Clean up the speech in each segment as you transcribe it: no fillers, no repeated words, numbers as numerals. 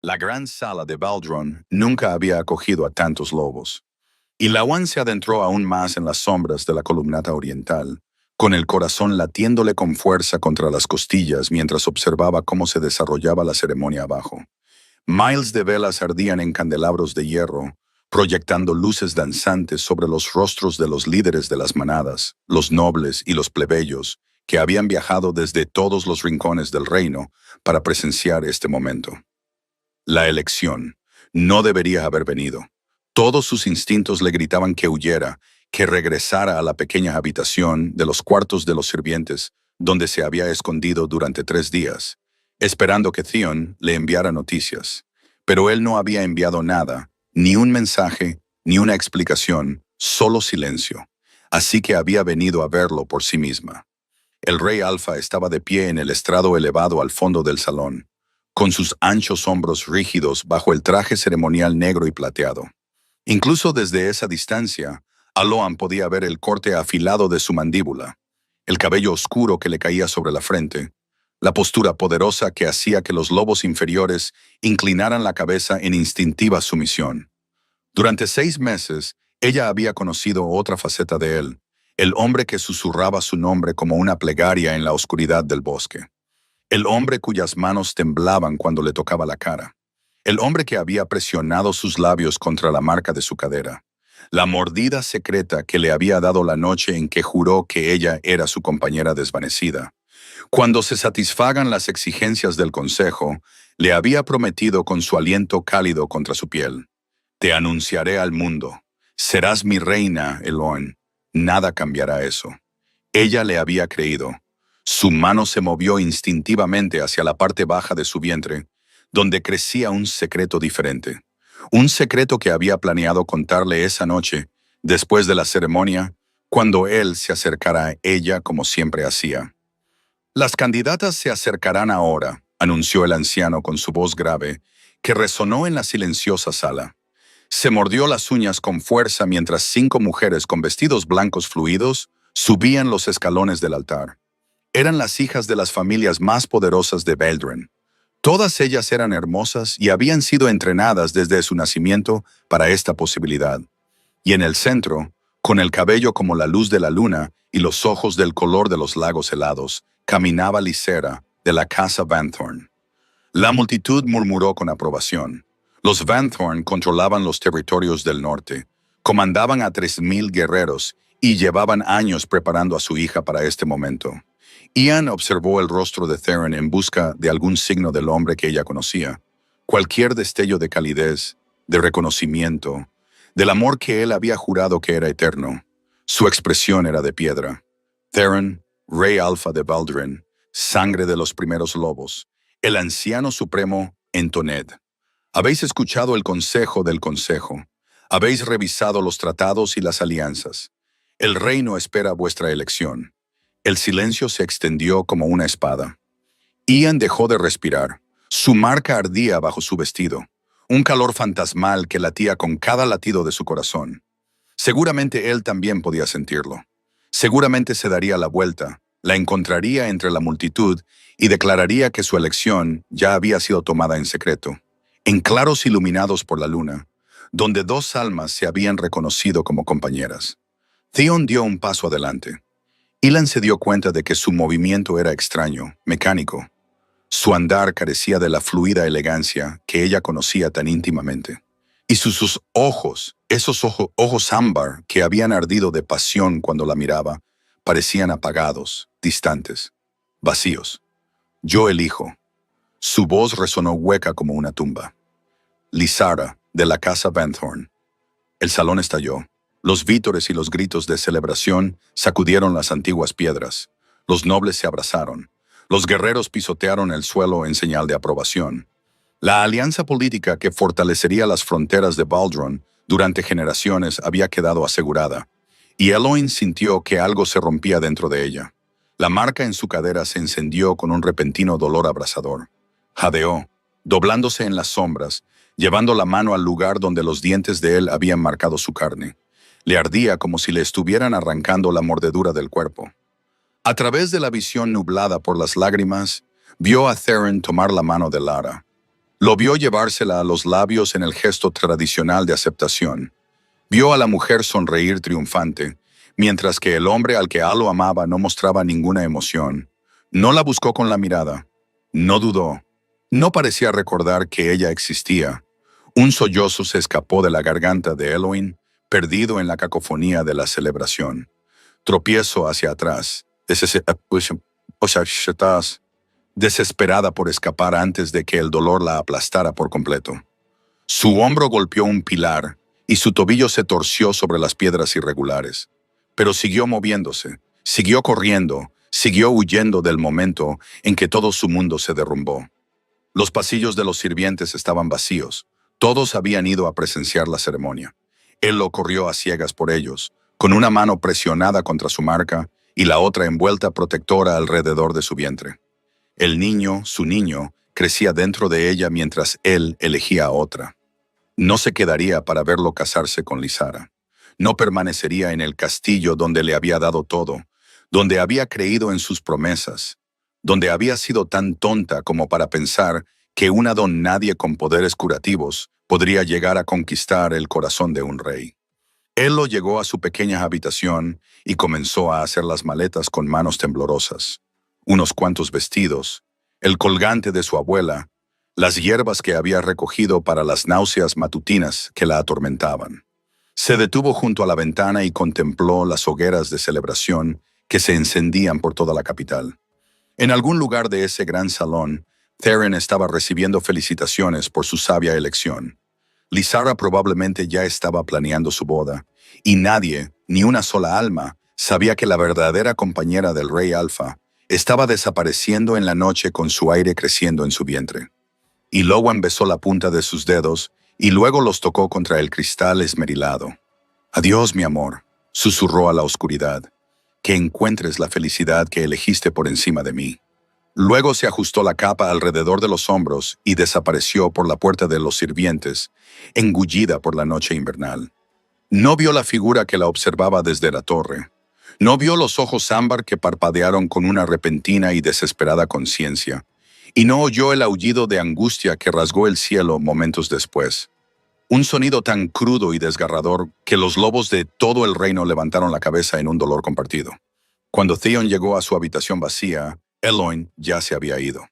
La gran sala de Baldron nunca había acogido a tantos lobos, y Lawan se adentró aún más en las sombras de la columnata oriental, con el corazón latiéndole con fuerza contra las costillas mientras observaba cómo se desarrollaba la ceremonia abajo. Miles de velas ardían en candelabros de hierro, proyectando luces danzantes sobre los rostros de los líderes de las manadas, los nobles y los plebeyos, que habían viajado desde todos los rincones del reino para presenciar este momento. La elección no debería haber venido. Todos sus instintos le gritaban que huyera, que regresara a la pequeña habitación de los cuartos de los sirvientes, donde se había escondido durante 3 días, esperando que Theon le enviara noticias. Pero él no había enviado nada, ni un mensaje, ni una explicación, solo silencio. Así que había venido a verlo por sí misma. El rey Alfa estaba de pie en el estrado elevado al fondo del salón, con sus anchos hombros rígidos bajo el traje ceremonial negro y plateado. Incluso desde esa distancia, Aloan podía ver el corte afilado de su mandíbula, el cabello oscuro que le caía sobre la frente, la postura poderosa que hacía que los lobos inferiores inclinaran la cabeza en instintiva sumisión. Durante 6 meses, ella había conocido otra faceta de él, el hombre que susurraba su nombre como una plegaria en la oscuridad del bosque. El hombre cuyas manos temblaban cuando le tocaba la cara. El hombre que había presionado sus labios contra la marca de su cadera. La mordida secreta que le había dado la noche en que juró que ella era su compañera desvanecida. Cuando se satisfagan las exigencias del consejo, le había prometido con su aliento cálido contra su piel: «Te anunciaré al mundo. Serás mi reina, Eloin. Nada cambiará eso». Ella le había creído. Su mano se movió instintivamente hacia la parte baja de su vientre, donde crecía un secreto diferente. Un secreto que había planeado contarle esa noche, después de la ceremonia, cuando él se acercara a ella como siempre hacía. «Las candidatas se acercarán ahora», anunció el anciano con su voz grave, que resonó en la silenciosa sala. Se mordió las uñas con fuerza mientras 5 mujeres con vestidos blancos fluidos subían los escalones del altar. Eran las hijas de las familias más poderosas de Baldron. Todas ellas eran hermosas y habían sido entrenadas desde su nacimiento para esta posibilidad. Y en el centro, con el cabello como la luz de la luna y los ojos del color de los lagos helados, caminaba Lysera, de la casa Vanthorn. La multitud murmuró con aprobación. Los Vanthorn controlaban los territorios del norte, comandaban a 3,000 guerreros y llevaban años preparando a su hija para este momento. Ian observó el rostro de Theron en busca de algún signo del hombre que ella conocía. Cualquier destello de calidez, de reconocimiento, del amor que él había jurado que era eterno. Su expresión era de piedra. Theron, rey Alfa de Baldron, sangre de los primeros lobos, el anciano supremo Entoned. Habéis escuchado el consejo del consejo. Habéis revisado los tratados y las alianzas. El reino espera vuestra elección. El silencio se extendió como una espada. Ian dejó de respirar. Su marca ardía bajo su vestido, un calor fantasmal que latía con cada latido de su corazón. Seguramente él también podía sentirlo. Seguramente se daría la vuelta, la encontraría entre la multitud y declararía que su elección ya había sido tomada en secreto, en claros iluminados por la luna, donde 2 almas se habían reconocido como compañeras. Theon dio un paso adelante. Ilan se dio cuenta de que su movimiento era extraño, mecánico. Su andar carecía de la fluida elegancia que ella conocía tan íntimamente. Y sus ojos, esos ojos ámbar que habían ardido de pasión cuando la miraba, parecían apagados, distantes, vacíos. «Yo elijo». Su voz resonó hueca como una tumba. «Lysara, de la casa Vanthorn». El salón estalló. Los vítores y los gritos de celebración sacudieron las antiguas piedras. Los nobles se abrazaron. Los guerreros pisotearon el suelo en señal de aprobación. La alianza política que fortalecería las fronteras de Baldron durante generaciones había quedado asegurada, y Eloin sintió que algo se rompía dentro de ella. La marca en su cadera se encendió con un repentino dolor abrasador. Jadeó, doblándose en las sombras, llevando la mano al lugar donde los dientes de él habían marcado su carne. Le ardía como si le estuvieran arrancando la mordedura del cuerpo. A través de la visión nublada por las lágrimas, vio a Theron tomar la mano de Lara. Lo vio llevársela a los labios en el gesto tradicional de aceptación. Vio a la mujer sonreír triunfante, mientras que el hombre al que Alo amaba no mostraba ninguna emoción. No la buscó con la mirada. No dudó. No parecía recordar que ella existía. Un sollozo se escapó de la garganta de Eloin, perdido en la cacofonía de la celebración. Tropiezo hacia atrás, desesperada por escapar antes de que el dolor la aplastara por completo. Su hombro golpeó un pilar y su tobillo se torció sobre las piedras irregulares. Pero siguió moviéndose, siguió corriendo, siguió huyendo del momento en que todo su mundo se derrumbó. Los pasillos de los sirvientes estaban vacíos. Todos habían ido a presenciar la ceremonia. Él lo corrió a ciegas por ellos, con una mano presionada contra su marca y la otra envuelta protectora alrededor de su vientre. El niño, su niño, crecía dentro de ella mientras él elegía a otra. No se quedaría para verlo casarse con Lysara. No permanecería en el castillo donde le había dado todo, donde había creído en sus promesas, donde había sido tan tonta como para pensar que una don nadie con poderes curativos podría llegar a conquistar el corazón de un rey. Él lo llegó a su pequeña habitación y comenzó a hacer las maletas con manos temblorosas. Unos cuantos vestidos, el colgante de su abuela, las hierbas que había recogido para las náuseas matutinas que la atormentaban. Se detuvo junto a la ventana y contempló las hogueras de celebración que se encendían por toda la capital. En algún lugar de ese gran salón, Theren estaba recibiendo felicitaciones por su sabia elección. Lysara probablemente ya estaba planeando su boda, y nadie, ni una sola alma, sabía que la verdadera compañera del rey Alfa estaba desapareciendo en la noche con su aire creciendo en su vientre. Y Lowan besó la punta de sus dedos y luego los tocó contra el cristal esmerilado. «Adiós, mi amor», susurró a la oscuridad. «Que encuentres la felicidad que elegiste por encima de mí». Luego se ajustó la capa alrededor de los hombros y desapareció por la puerta de los sirvientes, engullida por la noche invernal. No vio la figura que la observaba desde la torre. No vio los ojos ámbar que parpadearon con una repentina y desesperada conciencia. Y no oyó el aullido de angustia que rasgó el cielo momentos después. Un sonido tan crudo y desgarrador que los lobos de todo el reino levantaron la cabeza en un dolor compartido. Cuando Theon llegó a su habitación vacía, Eloin ya se había ido.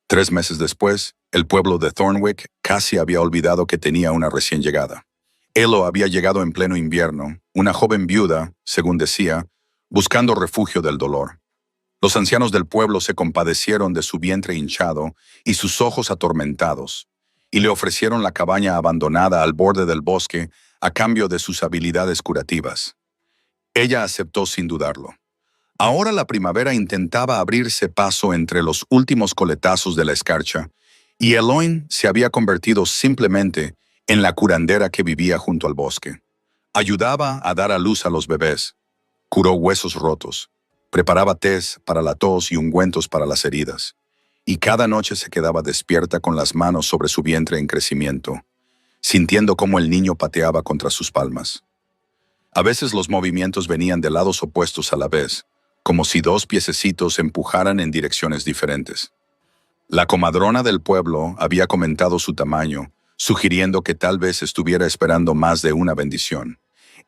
3 meses después, el pueblo de Thornwick casi había olvidado que tenía una recién llegada. Elo había llegado en pleno invierno, una joven viuda, según decía, buscando refugio del dolor. Los ancianos del pueblo se compadecieron de su vientre hinchado y sus ojos atormentados, y le ofrecieron la cabaña abandonada al borde del bosque a cambio de sus habilidades curativas. Ella aceptó sin dudarlo. Ahora la primavera intentaba abrirse paso entre los últimos coletazos de la escarcha, y Eloin se había convertido simplemente en la curandera que vivía junto al bosque. Ayudaba a dar a luz a los bebés, curó huesos rotos, preparaba tés para la tos y ungüentos para las heridas, y cada noche se quedaba despierta con las manos sobre su vientre en crecimiento, sintiendo cómo el niño pateaba contra sus palmas. A veces los movimientos venían de lados opuestos a la vez, como si 2 piececitos empujaran en direcciones diferentes. La comadrona del pueblo había comentado su tamaño, sugiriendo que tal vez estuviera esperando más de una bendición.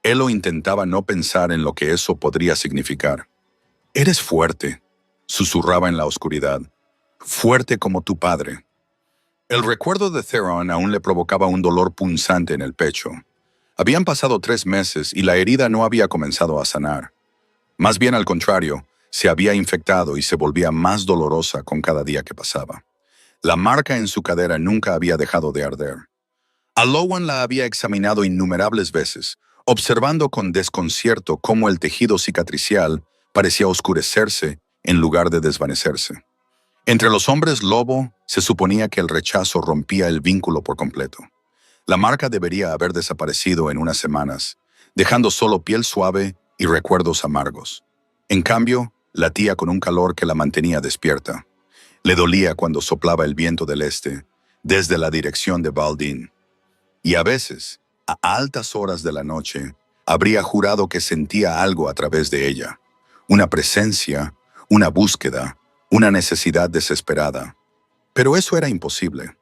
Elo intentaba no pensar en lo que eso podría significar. «Eres fuerte», susurraba en la oscuridad. «Fuerte como tu padre». El recuerdo de Theron aún le provocaba un dolor punzante en el pecho. Habían pasado 3 meses y la herida no había comenzado a sanar. Más bien al contrario, se había infectado y se volvía más dolorosa con cada día que pasaba. La marca en su cadera nunca había dejado de arder. Alowan la había examinado innumerables veces, observando con desconcierto cómo el tejido cicatricial parecía oscurecerse en lugar de desvanecerse. Entre los hombres lobo se suponía que el rechazo rompía el vínculo por completo. La marca debería haber desaparecido en unas semanas, dejando solo piel suave y recuerdos amargos. En cambio, latía con un calor que la mantenía despierta. Le dolía cuando soplaba el viento del este, desde la dirección de Baldin. Y a veces, a altas horas de la noche, habría jurado que sentía algo a través de ella. Una presencia, una búsqueda, una necesidad desesperada. Pero eso era imposible.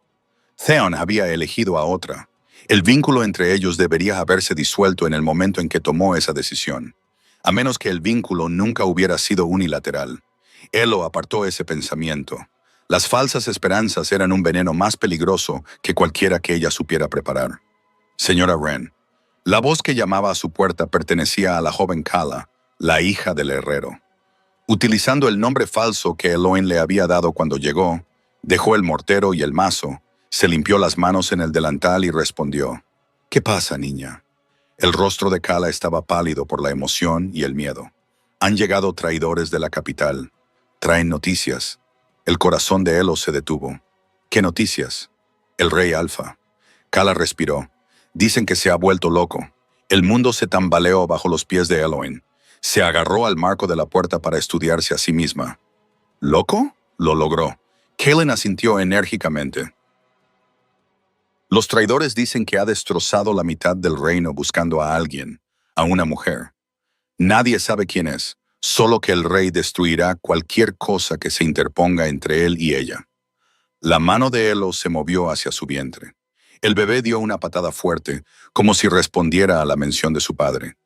Theon había elegido a otra. El vínculo entre ellos debería haberse disuelto en el momento en que tomó esa decisión, a menos que el vínculo nunca hubiera sido unilateral. Elo apartó ese pensamiento. Las falsas esperanzas eran un veneno más peligroso que cualquiera que ella supiera preparar. Señora Wren. La voz que llamaba a su puerta pertenecía a la joven Calla, la hija del herrero. Utilizando el nombre falso que Eloin le había dado cuando llegó, dejó el mortero y el mazo, se limpió las manos en el delantal y respondió: «¿Qué pasa, niña?». El rostro de Calla estaba pálido por la emoción y el miedo. «Han llegado traidores de la capital. Traen noticias». El corazón de Elo se detuvo. «¿Qué noticias?». «El rey Alfa». Calla respiró. «Dicen que se ha vuelto loco». El mundo se tambaleó bajo los pies de Eloin. Se agarró al marco de la puerta para estudiarse a sí misma. ¿Loco? Lo logró. Kaelin asintió enérgicamente. Los traidores dicen que ha destrozado la mitad del reino buscando a alguien, a una mujer. Nadie sabe quién es, solo que el rey destruirá cualquier cosa que se interponga entre él y ella. La mano de Elo se movió hacia su vientre. El bebé dio una patada fuerte, como si respondiera a la mención de su padre.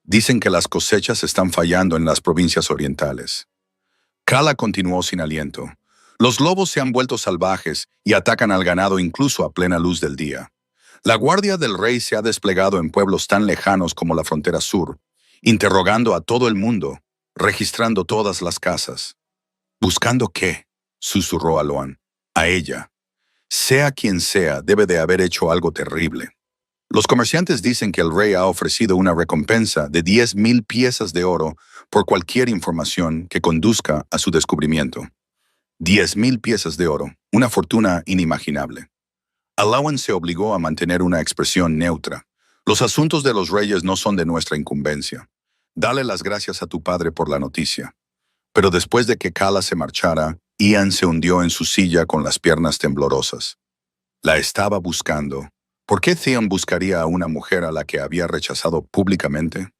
Dicen que las cosechas están fallando en las provincias orientales. Calla continuó sin aliento. Los lobos se han vuelto salvajes y atacan al ganado incluso a plena luz del día. La guardia del rey se ha desplegado en pueblos tan lejanos como la frontera sur, interrogando a todo el mundo, registrando todas las casas. ¿Buscando qué?, susurró Aloan. A ella. Sea quien sea, debe de haber hecho algo terrible. Los comerciantes dicen que el rey ha ofrecido una recompensa de 10,000 piezas de oro por cualquier información que conduzca a su descubrimiento. 10,000 piezas de oro, una fortuna inimaginable. Aloan se obligó a mantener una expresión neutra. Los asuntos de los reyes no son de nuestra incumbencia. Dale las gracias a tu padre por la noticia. Pero después de que Calla se marchara, Ian se hundió en su silla con las piernas temblorosas. La estaba buscando. ¿Por qué Theon buscaría a una mujer a la que había rechazado públicamente?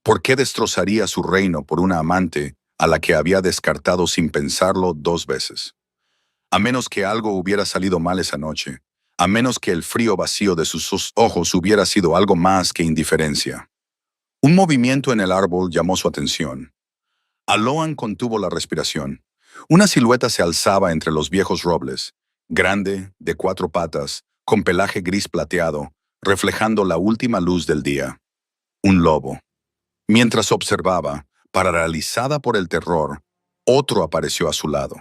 ¿Por qué destrozaría su reino por una amante a la que había descartado sin pensarlo 2 veces? A menos que algo hubiera salido mal esa noche, a menos que el frío vacío de sus ojos hubiera sido algo más que indiferencia. Un movimiento en el árbol llamó su atención. Aloan contuvo la respiración. Una silueta se alzaba entre los viejos robles, grande, de 4 patas, con pelaje gris plateado, reflejando la última luz del día. Un lobo. Mientras observaba, paralizada por el terror, otro apareció a su lado.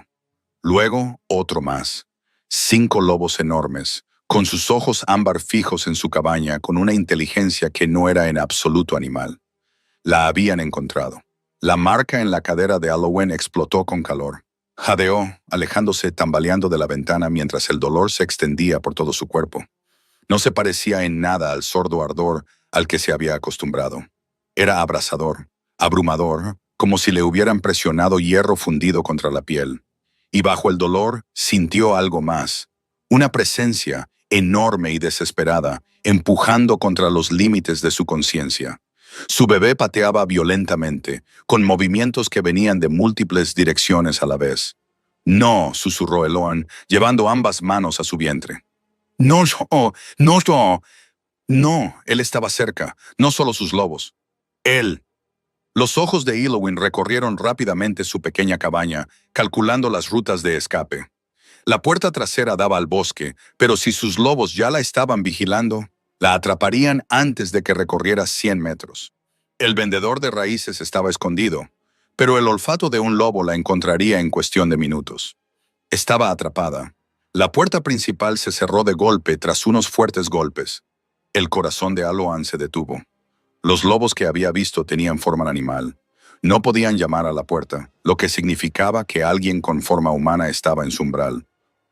Luego, otro más. 5 lobos enormes, con sus ojos ámbar fijos en su cabaña, con una inteligencia que no era en absoluto animal. La habían encontrado. La marca en la cadera de Alowen explotó con calor. Jadeó, alejándose tambaleando de la ventana mientras el dolor se extendía por todo su cuerpo. No se parecía en nada al sordo ardor al que se había acostumbrado. Era abrasador, abrumador, como si le hubieran presionado hierro fundido contra la piel. Y bajo el dolor sintió algo más, una presencia enorme y desesperada, empujando contra los límites de su conciencia. Su bebé pateaba violentamente, con movimientos que venían de múltiples direcciones a la vez. «No», susurró Eloan, llevando ambas manos a su vientre. «No, no, no, no». No, él estaba cerca, no solo sus lobos. Él. Los ojos de Elowin recorrieron rápidamente su pequeña cabaña, calculando las rutas de escape. La puerta trasera daba al bosque, pero si sus lobos ya la estaban vigilando, la atraparían antes de que recorriera 100 metros. El vendedor de raíces estaba escondido, pero el olfato de un lobo la encontraría en cuestión de minutos. Estaba atrapada. La puerta principal se cerró de golpe tras unos fuertes golpes. El corazón de Aloan se detuvo. Los lobos que había visto tenían forma animal. No podían llamar a la puerta, lo que significaba que alguien con forma humana estaba en su umbral.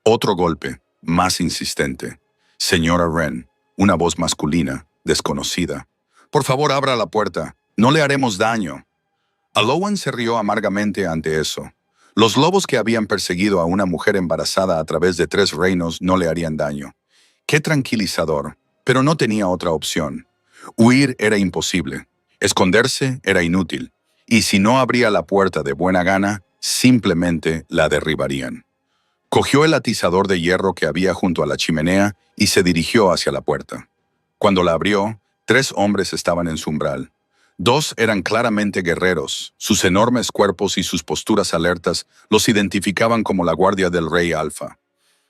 Otro golpe, más insistente. «Señora Wren», una voz masculina, desconocida. «Por favor, abra la puerta. No le haremos daño». Aloan se rió amargamente ante eso. Los lobos que habían perseguido a una mujer embarazada a través de 3 reinos no le harían daño. Qué tranquilizador, pero no tenía otra opción. Huir era imposible. Esconderse era inútil. Y si no abría la puerta de buena gana, simplemente la derribarían. Cogió el atizador de hierro que había junto a la chimenea y se dirigió hacia la puerta. Cuando la abrió, 3 hombres estaban en su umbral. 2 eran claramente guerreros. Sus enormes cuerpos y sus posturas alertas los identificaban como la guardia del rey Alfa.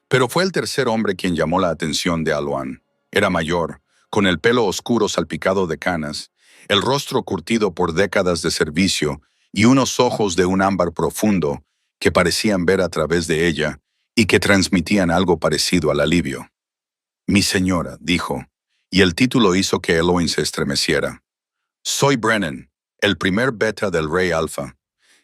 Pero fue el tercer hombre quien llamó la atención de Aloan. Era mayor, con el pelo oscuro salpicado de canas, el rostro curtido por décadas de servicio y unos ojos de un ámbar profundo que parecían ver a través de ella y que transmitían algo parecido al alivio. «Mi señora», dijo, y el título hizo que Eloin se estremeciera. «Soy Brennan, el primer beta del Rey Alfa.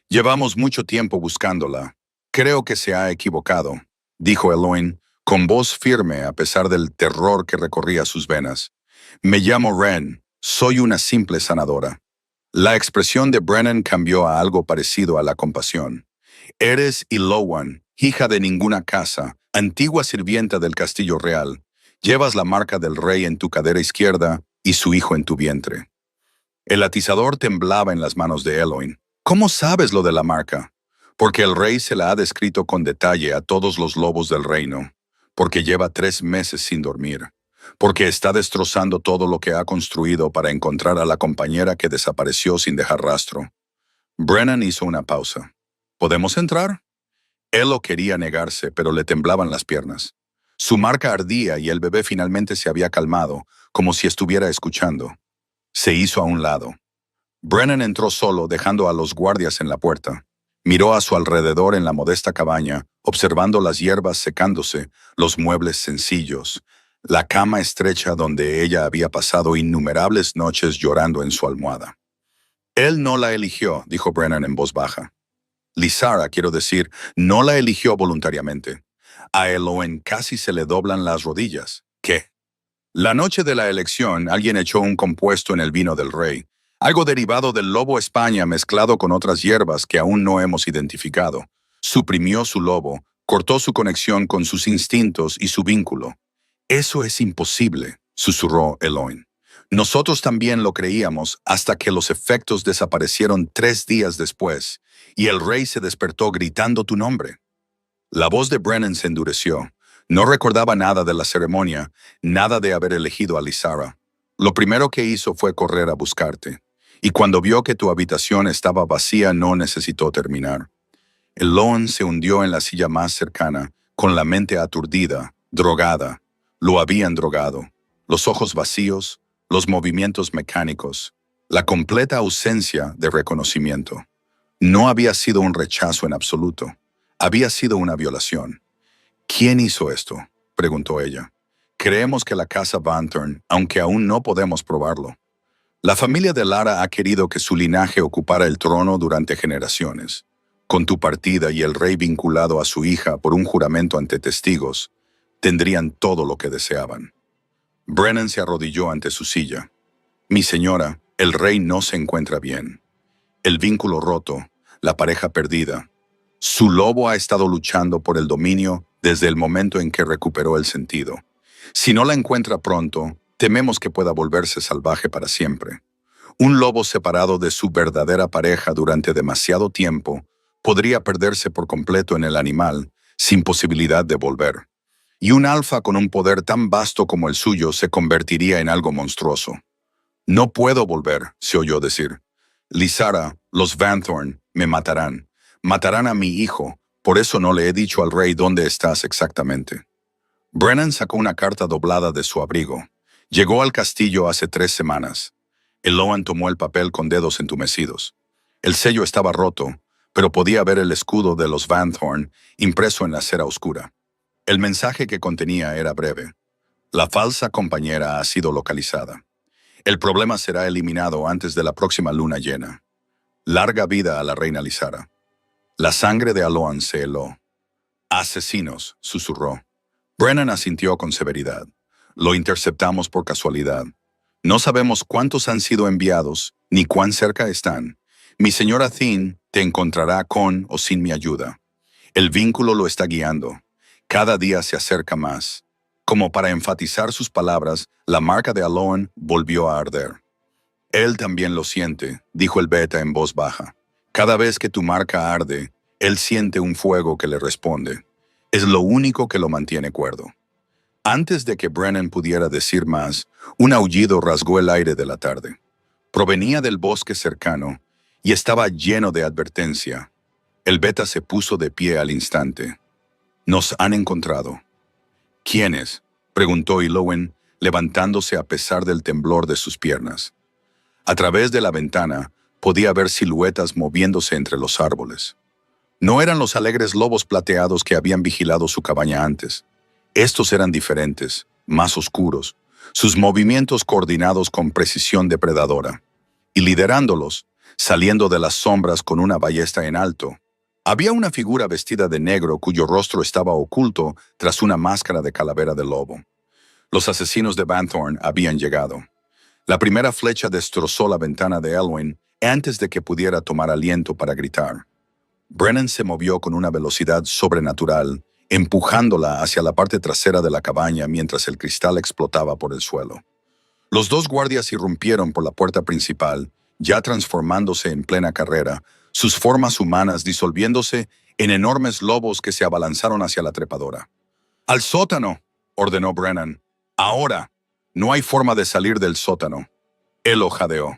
Llevamos mucho tiempo buscándola. Creo que se ha equivocado», dijo Eloin, con voz firme a pesar del terror que recorría sus venas. «Me llamo Ren, soy una simple sanadora». La expresión de Brennan cambió a algo parecido a la compasión. «Eres Ilowan, hija de ninguna casa, antigua sirvienta del castillo real. Llevas la marca del rey en tu cadera izquierda y su hijo en tu vientre». El atizador temblaba en las manos de Eloin. «¿Cómo sabes lo de la marca?» «Porque el rey se la ha descrito con detalle a todos los lobos del reino. Porque lleva 3 meses sin dormir. Porque está destrozando todo lo que ha construido para encontrar a la compañera que desapareció sin dejar rastro». Brennan hizo una pausa. «¿Podemos entrar?» Él lo quería negarse, pero le temblaban las piernas. Su marca ardía y el bebé finalmente se había calmado, como si estuviera escuchando. Se hizo a un lado. Brennan entró solo, dejando a los guardias en la puerta. Miró a su alrededor en la modesta cabaña, observando las hierbas secándose, los muebles sencillos, la cama estrecha donde ella había pasado innumerables noches llorando en su almohada. «Él no la eligió», dijo Brennan en voz baja. «Lysara, quiero decir, no la eligió voluntariamente. A Eloin casi se le doblan las rodillas». «¿Qué?» «La noche de la elección, alguien echó un compuesto en el vino del rey, algo derivado del lobo España mezclado con otras hierbas que aún no hemos identificado. Suprimió su lobo, cortó su conexión con sus instintos y su vínculo». «Eso es imposible», susurró Eloin. «Nosotros también lo creíamos hasta que los efectos desaparecieron 3 días después y el rey se despertó gritando tu nombre». La voz de Brennan se endureció. No recordaba nada de la ceremonia, nada de haber elegido a Lysara. «Lo primero que hizo fue correr a buscarte. Y cuando vio que tu habitación estaba vacía no necesitó terminar». Eloin se hundió en la silla más cercana, con la mente aturdida, drogada. Lo habían drogado. Los ojos vacíos, los movimientos mecánicos, la completa ausencia de reconocimiento. No había sido un rechazo en absoluto. Había sido una violación. «¿Quién hizo esto?», preguntó ella. «Creemos que la casa Van Thorn, aunque aún no podemos probarlo. La familia de Lara ha querido que su linaje ocupara el trono durante generaciones. Con tu partida y el rey vinculado a su hija por un juramento ante testigos, tendrían todo lo que deseaban». Brennan se arrodilló ante su silla. «Mi señora, el rey no se encuentra bien. El vínculo roto, la pareja perdida. Su lobo ha estado luchando por el dominio desde el momento en que recuperó el sentido. Si no la encuentra pronto, tememos que pueda volverse salvaje para siempre. Un lobo separado de su verdadera pareja durante demasiado tiempo podría perderse por completo en el animal, sin posibilidad de volver. Y un alfa con un poder tan vasto como el suyo se convertiría en algo monstruoso. «No puedo volver», se oyó decir. «Lysara, los Van Thorn, me matarán. Matarán a mi hijo, por eso no le he dicho al rey dónde estás exactamente». Brennan sacó una carta doblada de su abrigo. Llegó al castillo hace 3 semanas. Eloin tomó el papel con dedos entumecidos. El sello estaba roto, pero podía ver el escudo de los Van Thorn impreso en la cera oscura. El mensaje que contenía era breve. «La falsa compañera ha sido localizada. El problema será eliminado antes de la próxima luna llena. Larga vida a la reina Lysara». La sangre de Aloan se heló. «Asesinos», susurró. Brennan asintió con severidad. «Lo interceptamos por casualidad. No sabemos cuántos han sido enviados, ni cuán cerca están. Mi señora Thien te encontrará con o sin mi ayuda. El vínculo lo está guiando. Cada día se acerca más». Como para enfatizar sus palabras, la marca de Aloan volvió a arder. «Él también lo siente», dijo el beta en voz baja. «Cada vez que tu marca arde, él siente un fuego que le responde. Es lo único que lo mantiene cuerdo. Antes de que Brennan pudiera decir más, un aullido rasgó el aire de la tarde. Provenía del bosque cercano y estaba lleno de advertencia. El beta se puso de pie al instante. «Nos han encontrado». «¿Quiénes?», preguntó Ilowen, levantándose a pesar del temblor de sus piernas. A través de la ventana podía ver siluetas moviéndose entre los árboles. No eran los alegres lobos plateados que habían vigilado su cabaña antes. Estos eran diferentes, más oscuros, sus movimientos coordinados con precisión depredadora. Y liderándolos, saliendo de las sombras con una ballesta en alto, había una figura vestida de negro cuyo rostro estaba oculto tras una máscara de calavera de lobo. Los asesinos de Banthorn habían llegado. La primera flecha destrozó la ventana de Elwyn antes de que pudiera tomar aliento para gritar. Brennan se movió con una velocidad sobrenatural, empujándola hacia la parte trasera de la cabaña mientras el cristal explotaba por el suelo. Los dos guardias irrumpieron por la puerta principal, ya transformándose en plena carrera, sus formas humanas disolviéndose en enormes lobos que se abalanzaron hacia la trepadora. «¡Al sótano!», ordenó Brennan. «Ahora. No hay forma de salir del sótano». Él lo jadeó.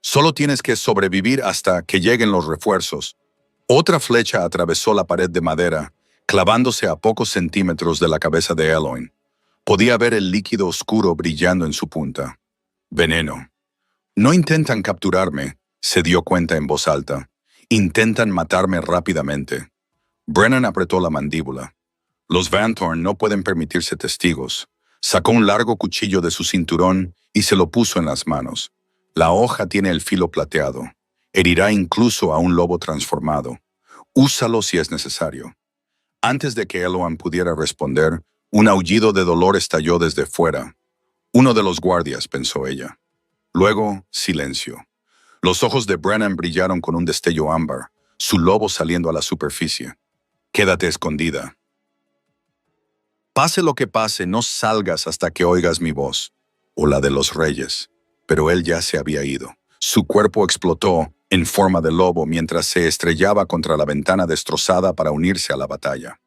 «Solo tienes que sobrevivir hasta que lleguen los refuerzos». Otra flecha atravesó la pared de madera, clavándose a pocos centímetros de la cabeza de Elwyn. Podía ver el líquido oscuro brillando en su punta. «Veneno». «No intentan capturarme», se dio cuenta en voz alta. «Intentan matarme rápidamente». Brennan apretó la mandíbula. Los Banthorn no pueden permitirse testigos. Sacó un largo cuchillo de su cinturón y se lo puso en las manos. La hoja tiene el filo plateado. Herirá incluso a un lobo transformado. Úsalo si es necesario. Antes de que Elwyn pudiera responder, un aullido de dolor estalló desde fuera. «Uno de los guardias», pensó ella. Luego, silencio. Los ojos de Brennan brillaron con un destello ámbar, su lobo saliendo a la superficie. «Quédate escondida. Pase lo que pase, no salgas hasta que oigas mi voz», o la de los reyes. Pero él ya se había ido. Su cuerpo explotó en forma de lobo mientras se estrellaba contra la ventana destrozada para unirse a la batalla.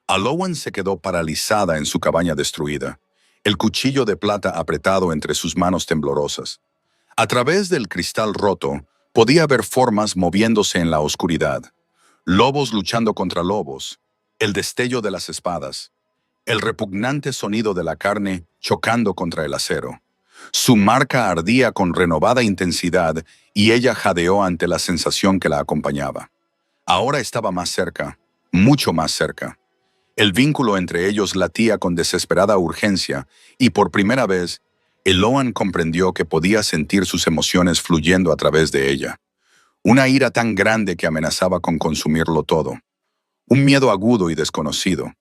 Alowan se quedó paralizada en su cabaña destruida, el cuchillo de plata apretado entre sus manos temblorosas. A través del cristal roto, podía ver formas moviéndose en la oscuridad. Lobos luchando contra lobos, el destello de las espadas, el repugnante sonido de la carne chocando contra el acero. Su marca ardía con renovada intensidad y ella jadeó ante la sensación que la acompañaba. Ahora estaba más cerca, mucho más cerca. El vínculo entre ellos latía con desesperada urgencia y por primera vez, Elwyn comprendió que podía sentir sus emociones fluyendo a través de ella. Una ira tan grande que amenazaba con consumirlo todo. Un miedo agudo y desconocido.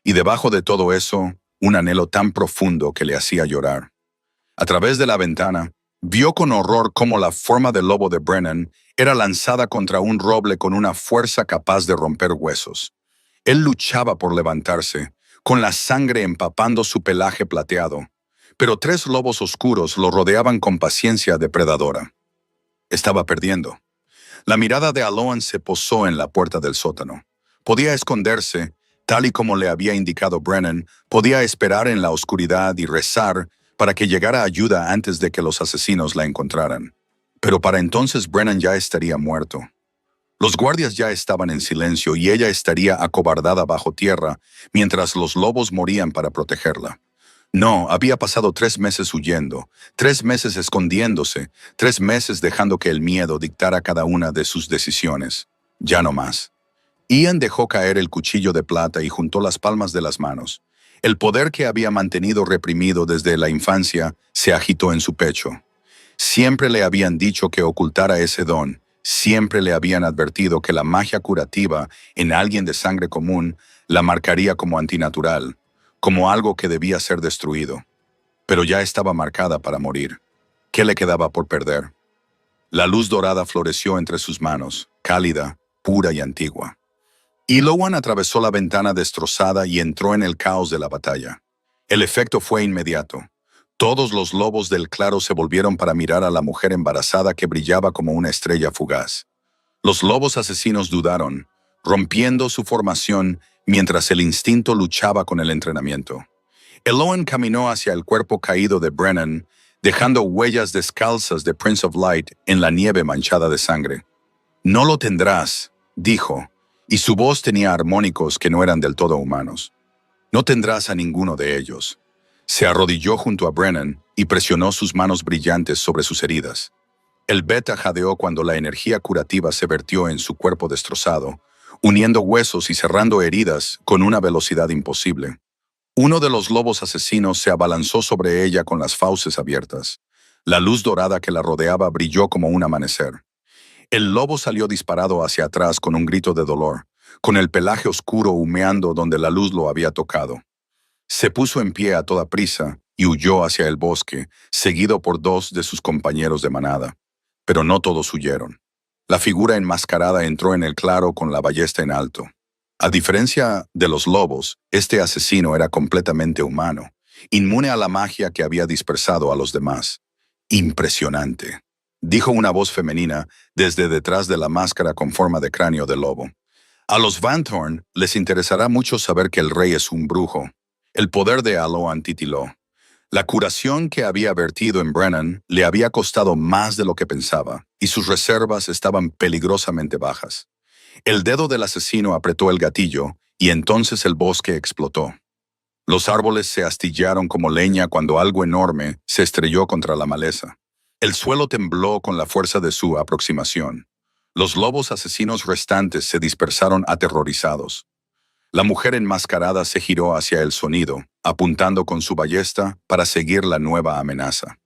Y debajo de todo eso, un anhelo tan profundo que le hacía llorar. A través de la ventana, vio con horror cómo la forma del lobo de Brennan era lanzada contra un roble con una fuerza capaz de romper huesos. Él luchaba por levantarse, con la sangre empapando su pelaje plateado, pero tres lobos oscuros lo rodeaban con paciencia depredadora. Estaba perdiendo. La mirada de Alowan se posó en la puerta del sótano. Podía esconderse, tal y como le había indicado Brennan, podía esperar en la oscuridad y rezar para que llegara ayuda antes de que los asesinos la encontraran. Pero para entonces Brennan ya estaría muerto. Los guardias ya estaban en silencio y ella estaría acobardada bajo tierra mientras los lobos morían para protegerla. No, había pasado 3 meses huyendo, 3 meses escondiéndose, 3 meses dejando que el miedo dictara cada una de sus decisiones. Ya no más. Ian dejó caer el cuchillo de plata y juntó las palmas de las manos. El poder que había mantenido reprimido desde la infancia se agitó en su pecho. Siempre le habían dicho que ocultara ese don. Siempre le habían advertido que la magia curativa en alguien de sangre común la marcaría como antinatural, como algo que debía ser destruido. Pero ya estaba marcada para morir. ¿Qué le quedaba por perder? La luz dorada floreció entre sus manos, cálida, pura y antigua. Elwyn atravesó la ventana destrozada y entró en el caos de la batalla. El efecto fue inmediato. Todos los lobos del claro se volvieron para mirar a la mujer embarazada que brillaba como una estrella fugaz. Los lobos asesinos dudaron, rompiendo su formación mientras el instinto luchaba con el entrenamiento. Eloan caminó hacia el cuerpo caído de Brennan, dejando huellas descalzas de Prince of Light en la nieve manchada de sangre. «No lo tendrás», dijo, y su voz tenía armónicos que no eran del todo humanos. «No tendrás a ninguno de ellos». Se arrodilló junto a Brennan y presionó sus manos brillantes sobre sus heridas. El beta jadeó cuando la energía curativa se vertió en su cuerpo destrozado, uniendo huesos y cerrando heridas con una velocidad imposible. Uno de los lobos asesinos se abalanzó sobre ella con las fauces abiertas. La luz dorada que la rodeaba brilló como un amanecer. El lobo salió disparado hacia atrás con un grito de dolor, con el pelaje oscuro humeando donde la luz lo había tocado. Se puso en pie a toda prisa y huyó hacia el bosque, seguido por dos de sus compañeros de manada. Pero no todos huyeron. La figura enmascarada entró en el claro con la ballesta en alto. A diferencia de los lobos, este asesino era completamente humano, inmune a la magia que había dispersado a los demás. «Impresionante», dijo una voz femenina desde detrás de la máscara con forma de cráneo de lobo. «A los Van Thorn les interesará mucho saber que el rey es un brujo». El poder de Eloan titiló. La curación que había vertido en Brennan le había costado más de lo que pensaba, y sus reservas estaban peligrosamente bajas. El dedo del asesino apretó el gatillo, y entonces el bosque explotó. Los árboles se astillaron como leña cuando algo enorme se estrelló contra la maleza. El suelo tembló con la fuerza de su aproximación. Los lobos asesinos restantes se dispersaron aterrorizados. La mujer enmascarada se giró hacia el sonido, apuntando con su ballesta para seguir la nueva amenaza.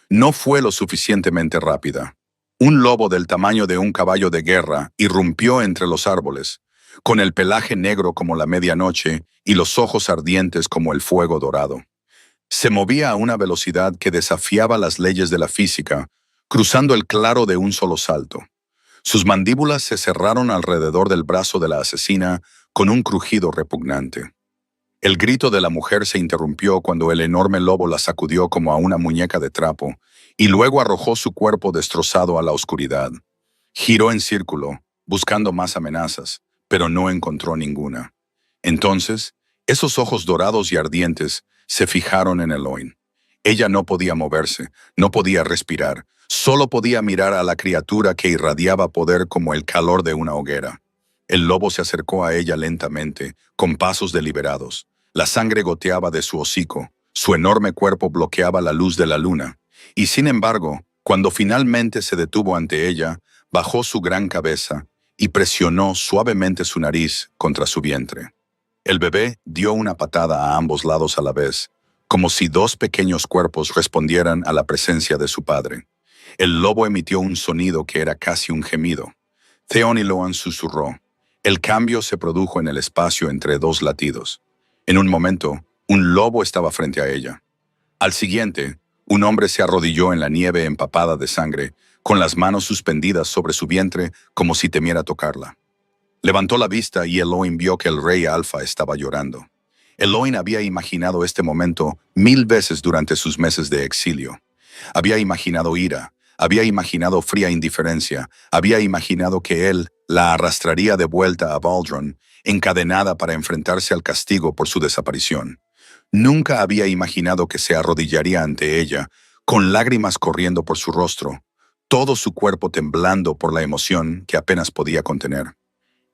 No fue lo suficientemente rápida. Un lobo del tamaño de un caballo de guerra irrumpió entre los árboles, con el pelaje negro como la medianoche y los ojos ardientes como el fuego dorado. Se movía a una velocidad que desafiaba las leyes de la física, cruzando el claro de un solo salto. Sus mandíbulas se cerraron alrededor del brazo de la asesina con un crujido repugnante. El grito de la mujer se interrumpió cuando el enorme lobo la sacudió como a una muñeca de trapo y luego arrojó su cuerpo destrozado a la oscuridad. Giró en círculo, buscando más amenazas, pero no encontró ninguna. Entonces, esos ojos dorados y ardientes se fijaron en Eloin. Ella no podía moverse, no podía respirar, solo podía mirar a la criatura que irradiaba poder como el calor de una hoguera. El lobo se acercó a ella lentamente, con pasos deliberados. La sangre goteaba de su hocico, su enorme cuerpo bloqueaba la luz de la luna, y sin embargo, cuando finalmente se detuvo ante ella, bajó su gran cabeza y presionó suavemente su nariz contra su vientre. El bebé dio una patada a ambos lados a la vez, como si dos pequeños cuerpos respondieran a la presencia de su padre. El lobo emitió un sonido que era casi un gemido. Theon Eloan susurró. El cambio se produjo en el espacio entre dos latidos. En un momento, un lobo estaba frente a ella. Al siguiente, un hombre se arrodilló en la nieve empapada de sangre, con las manos suspendidas sobre su vientre como si temiera tocarla. Levantó la vista y Eloin vio que el rey Alfa estaba llorando. Eloin había imaginado este momento 1000 veces durante sus meses de exilio. Había imaginado ira, había imaginado fría indiferencia, había imaginado que él la arrastraría de vuelta a Baldron, encadenada para enfrentarse al castigo por su desaparición. Nunca había imaginado que se arrodillaría ante ella, con lágrimas corriendo por su rostro, todo su cuerpo temblando por la emoción que apenas podía contener.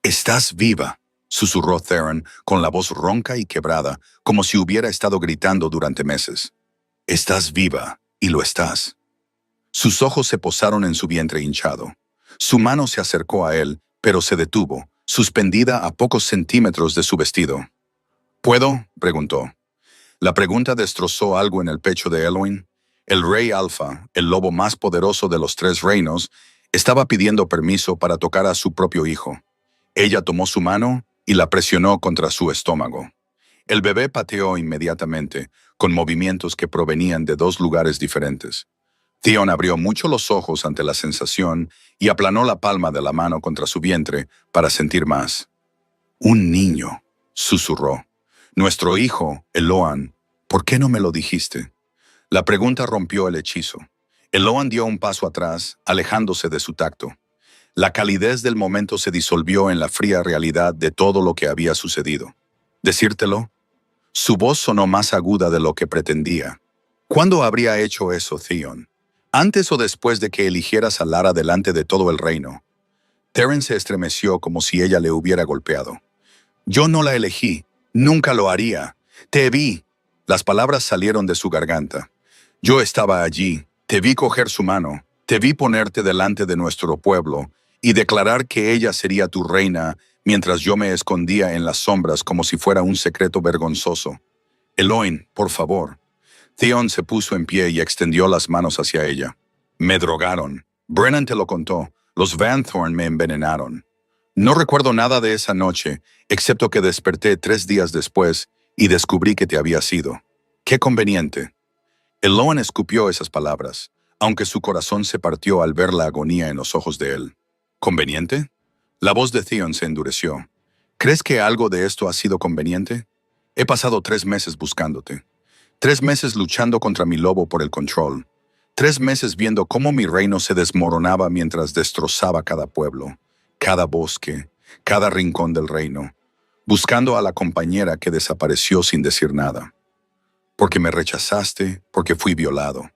«Estás viva», susurró Theron con la voz ronca y quebrada, como si hubiera estado gritando durante meses. «Estás viva, y lo estás». Sus ojos se posaron en su vientre hinchado. Su mano se acercó a él, pero se detuvo, suspendida a pocos centímetros de su vestido. «¿Puedo?», preguntó. La pregunta destrozó algo en el pecho de Eloin. El rey Alfa, el lobo más poderoso de los 3 reinos, estaba pidiendo permiso para tocar a su propio hijo. Ella tomó su mano y la presionó contra su estómago. El bebé pateó inmediatamente, con movimientos que provenían de 2 lugares diferentes. Theon abrió mucho los ojos ante la sensación y aplanó la palma de la mano contra su vientre para sentir más. «Un niño», susurró. «Nuestro hijo, Eloan, ¿por qué no me lo dijiste?» La pregunta rompió el hechizo. Eloan dio un paso atrás, alejándose de su tacto. La calidez del momento se disolvió en la fría realidad de todo lo que había sucedido. ¿Decírtelo? Su voz sonó más aguda de lo que pretendía. ¿Cuándo habría hecho eso, Theon? ¿Antes o después de que eligieras a Lara delante de todo el reino? Terence se estremeció como si ella le hubiera golpeado. Yo no la elegí. Nunca lo haría. Te vi. Las palabras salieron de su garganta. Yo estaba allí. Te vi coger su mano. Te vi ponerte delante de nuestro pueblo y declarar que ella sería tu reina mientras yo me escondía en las sombras como si fuera un secreto vergonzoso. Eloin, por favor. Theon se puso en pie y extendió las manos hacia ella. Me drogaron. Brennan te lo contó. Los Van Thorn me envenenaron. No recuerdo nada de esa noche, excepto que desperté 3 días después y descubrí que te había sido. ¡Qué conveniente! Eloin escupió esas palabras, aunque su corazón se partió al ver la agonía en los ojos de él. ¿Conveniente? La voz de Theon se endureció. ¿Crees que algo de esto ha sido conveniente? He pasado 3 meses buscándote. 3 meses luchando contra mi lobo por el control. 3 meses viendo cómo mi reino se desmoronaba mientras destrozaba cada pueblo, cada bosque, cada rincón del reino, buscando a la compañera que desapareció sin decir nada. Porque me rechazaste, porque fui violado.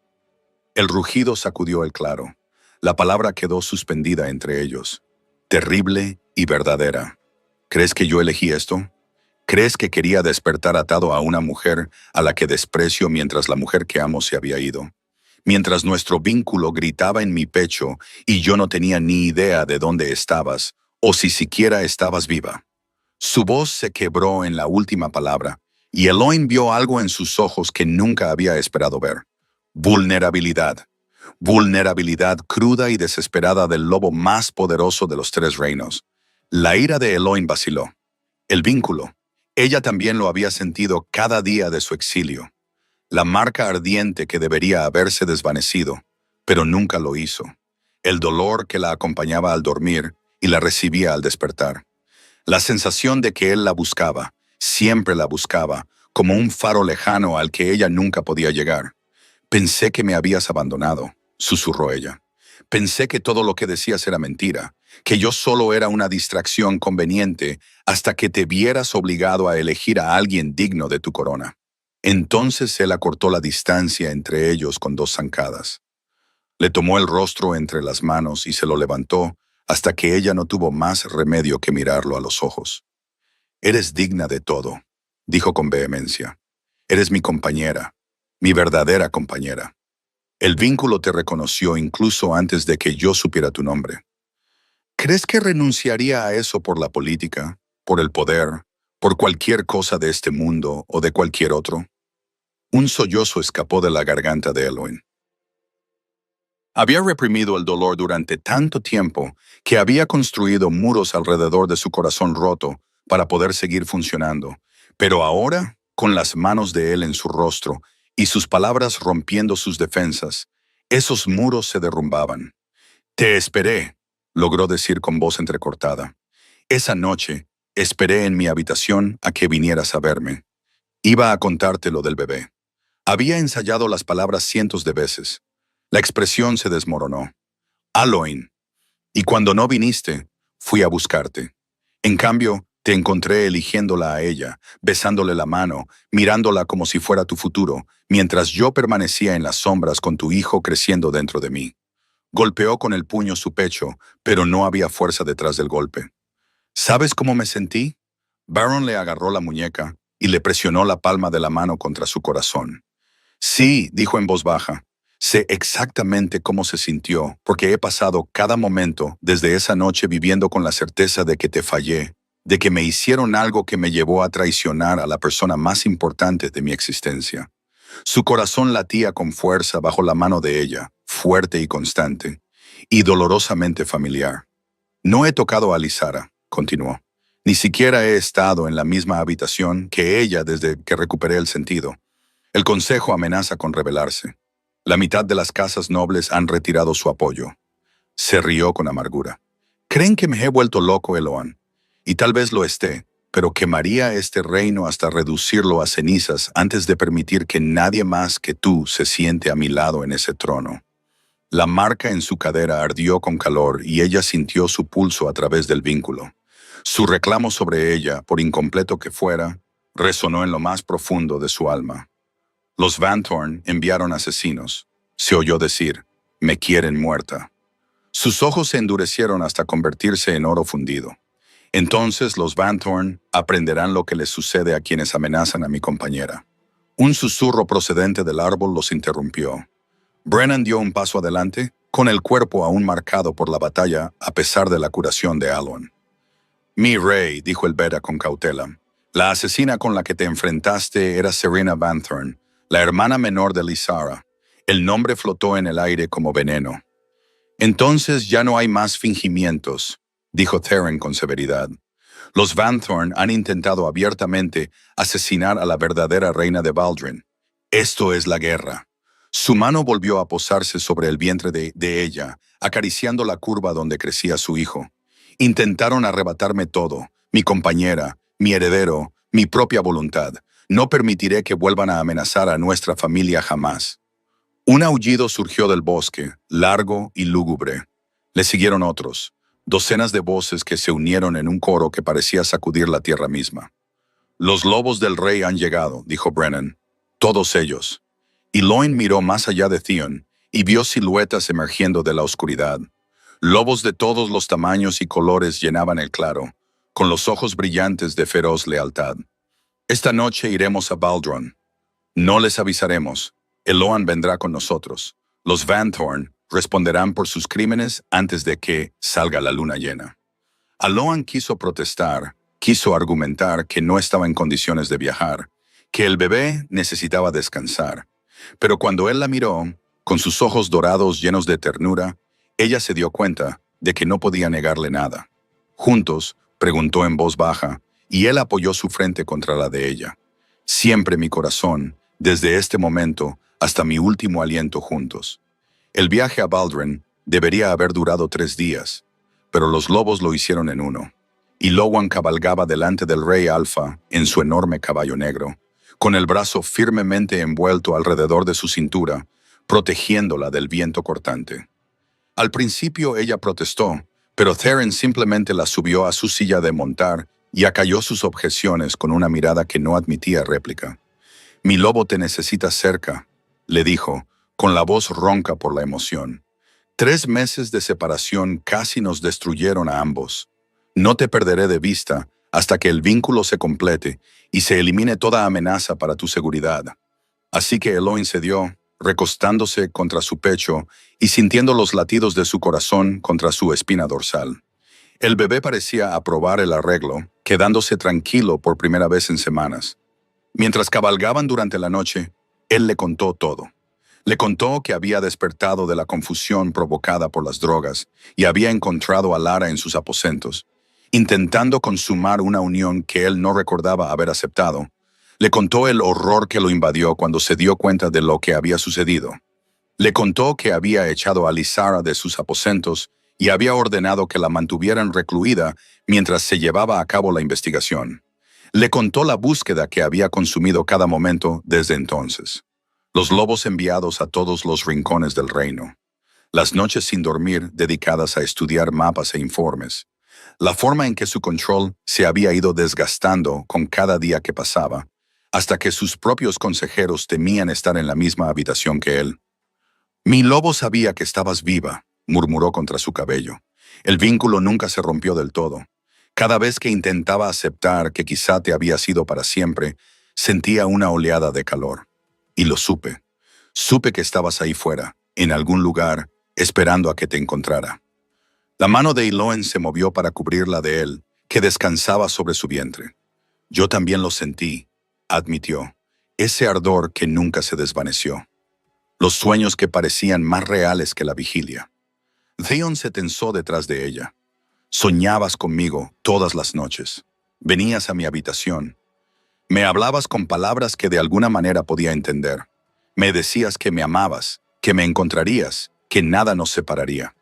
El rugido sacudió el claro. La palabra quedó suspendida entre ellos. Terrible y verdadera. ¿Crees que yo elegí esto? ¿Crees que quería despertar atado a una mujer a la que desprecio mientras la mujer que amo se había ido? Mientras nuestro vínculo gritaba en mi pecho y yo no tenía ni idea de dónde estabas o si siquiera estabas viva. Su voz se quebró en la última palabra y Eloin vio algo en sus ojos que nunca había esperado ver. Vulnerabilidad. Vulnerabilidad cruda y desesperada del lobo más poderoso de los 3 reinos. La ira de Eloin vaciló. El vínculo. Ella también lo había sentido cada día de su exilio. La marca ardiente que debería haberse desvanecido, pero nunca lo hizo. El dolor que la acompañaba al dormir y la recibía al despertar. La sensación de que él la buscaba, siempre la buscaba, como un faro lejano al que ella nunca podía llegar. Pensé que me habías abandonado, susurró ella. Pensé que todo lo que decías era mentira, que yo solo era una distracción conveniente hasta que te vieras obligado a elegir a alguien digno de tu corona. Entonces él acortó la distancia entre ellos con 2 zancadas. Le tomó el rostro entre las manos y se lo levantó hasta que ella no tuvo más remedio que mirarlo a los ojos. Eres digna de todo, dijo con vehemencia. Eres mi compañera, mi verdadera compañera. El vínculo te reconoció incluso antes de que yo supiera tu nombre. ¿Crees que renunciaría a eso por la política, por el poder, por cualquier cosa de este mundo o de cualquier otro? Un sollozo escapó de la garganta de Eloin. Había reprimido el dolor durante tanto tiempo que había construido muros alrededor de su corazón roto para poder seguir funcionando, pero ahora, con las manos de él en su rostro y sus palabras rompiendo sus defensas, esos muros se derrumbaban. Te esperé, logró decir con voz entrecortada. Esa noche, esperé en mi habitación a que vinieras a verme. Iba a contarte lo del bebé. Había ensayado las palabras cientos de veces. La expresión se desmoronó. Aloin. Y cuando no viniste, fui a buscarte. En cambio, te encontré eligiéndola a ella, besándole la mano, mirándola como si fuera tu futuro, mientras yo permanecía en las sombras con tu hijo creciendo dentro de mí. Golpeó con el puño su pecho, pero no había fuerza detrás del golpe. ¿Sabes cómo me sentí? Baron le agarró la muñeca y le presionó la palma de la mano contra su corazón. Sí, dijo en voz baja. Sé exactamente cómo se sintió, porque he pasado cada momento desde esa noche viviendo con la certeza de que te fallé, de que me hicieron algo que me llevó a traicionar a la persona más importante de mi existencia. Su corazón latía con fuerza bajo la mano de ella, fuerte y constante, y dolorosamente familiar. No he tocado a Lysara, continuó. Ni siquiera he estado en la misma habitación que ella desde que recuperé el sentido. El Consejo amenaza con rebelarse. La mitad de las casas nobles han retirado su apoyo. Se rió con amargura. Creen que me he vuelto loco, Eloan. Y tal vez lo esté, pero quemaría este reino hasta reducirlo a cenizas antes de permitir que nadie más que tú se siente a mi lado en ese trono. La marca en su cadera ardió con calor y ella sintió su pulso a través del vínculo. Su reclamo sobre ella, por incompleto que fuera, resonó en lo más profundo de su alma. Los Van Thorn enviaron asesinos. Se oyó decir, me quieren muerta. Sus ojos se endurecieron hasta convertirse en oro fundido. Entonces los Van Thorn aprenderán lo que les sucede a quienes amenazan a mi compañera. Un susurro procedente del árbol los interrumpió. Brennan dio un paso adelante, con el cuerpo aún marcado por la batalla a pesar de la curación de Alon. Mi rey, dijo el Beta con cautela, la asesina con la que te enfrentaste era Serena Van Thorn, la hermana menor de Lysara. El nombre flotó en el aire como veneno. Entonces ya no hay más fingimientos, dijo Theron con severidad. Los Van Thorn han intentado abiertamente asesinar a la verdadera reina de Baldrin. Esto es la guerra. Su mano volvió a posarse sobre el vientre de ella, acariciando la curva donde crecía su hijo. Intentaron arrebatarme todo, mi compañera, mi heredero, mi propia voluntad. No permitiré que vuelvan a amenazar a nuestra familia jamás. Un aullido surgió del bosque, largo y lúgubre. Le siguieron otros, docenas de voces que se unieron en un coro que parecía sacudir la tierra misma. Los lobos del rey han llegado, dijo Brennan. Todos ellos. Eloin miró más allá de Theon y vio siluetas emergiendo de la oscuridad. Lobos de todos los tamaños y colores llenaban el claro, con los ojos brillantes de feroz lealtad. Esta noche iremos a Baldron. No les avisaremos. Eloan vendrá con nosotros. Los Van Thorn responderán por sus crímenes antes de que salga la luna llena. Eloan quiso protestar, quiso argumentar que no estaba en condiciones de viajar, que el bebé necesitaba descansar. Pero cuando él la miró, con sus ojos dorados llenos de ternura, ella se dio cuenta de que no podía negarle nada. Juntos, preguntó en voz baja, y él apoyó su frente contra la de ella. Siempre mi corazón, desde este momento hasta mi último aliento juntos. El viaje a Baldrin debería haber durado 3 días, pero los lobos lo hicieron en 1. Y Lowan cabalgaba delante del rey Alfa en su enorme caballo negro, con el brazo firmemente envuelto alrededor de su cintura, protegiéndola del viento cortante. Al principio ella protestó, pero Theron simplemente la subió a su silla de montar y acalló sus objeciones con una mirada que no admitía réplica. «Mi lobo te necesita cerca», le dijo, con la voz ronca por la emoción. 3 meses de separación casi nos destruyeron a ambos. No te perderé de vista hasta que el vínculo se complete y se elimine toda amenaza para tu seguridad. Así que Eloin cedió, recostándose contra su pecho y sintiendo los latidos de su corazón contra su espina dorsal. El bebé parecía aprobar el arreglo, quedándose tranquilo por primera vez en semanas. Mientras cabalgaban durante la noche, él le contó todo. Le contó que había despertado de la confusión provocada por las drogas y había encontrado a Lara en sus aposentos, intentando consumar una unión que él no recordaba haber aceptado. Le contó el horror que lo invadió cuando se dio cuenta de lo que había sucedido. Le contó que había echado a Lysara de sus aposentos y había ordenado que la mantuvieran recluida mientras se llevaba a cabo la investigación. Le contó la búsqueda que había consumido cada momento desde entonces. Los lobos enviados a todos los rincones del reino. Las noches sin dormir dedicadas a estudiar mapas e informes. La forma en que su control se había ido desgastando con cada día que pasaba, hasta que sus propios consejeros temían estar en la misma habitación que él. «Mi lobo sabía que estabas viva», murmuró contra su cabello. El vínculo nunca se rompió del todo. Cada vez que intentaba aceptar que quizá te había sido para siempre, sentía una oleada de calor. Y lo supe. Supe que estabas ahí fuera, en algún lugar, esperando a que te encontrara. La mano de Eloin se movió para cubrirla de él, que descansaba sobre su vientre. «Yo también lo sentí», admitió, ese ardor que nunca se desvaneció. Los sueños que parecían más reales que la vigilia. Theon se tensó detrás de ella. «Soñabas conmigo todas las noches. Venías a mi habitación. Me hablabas con palabras que de alguna manera podía entender. Me decías que me amabas, que me encontrarías, que nada nos separaría».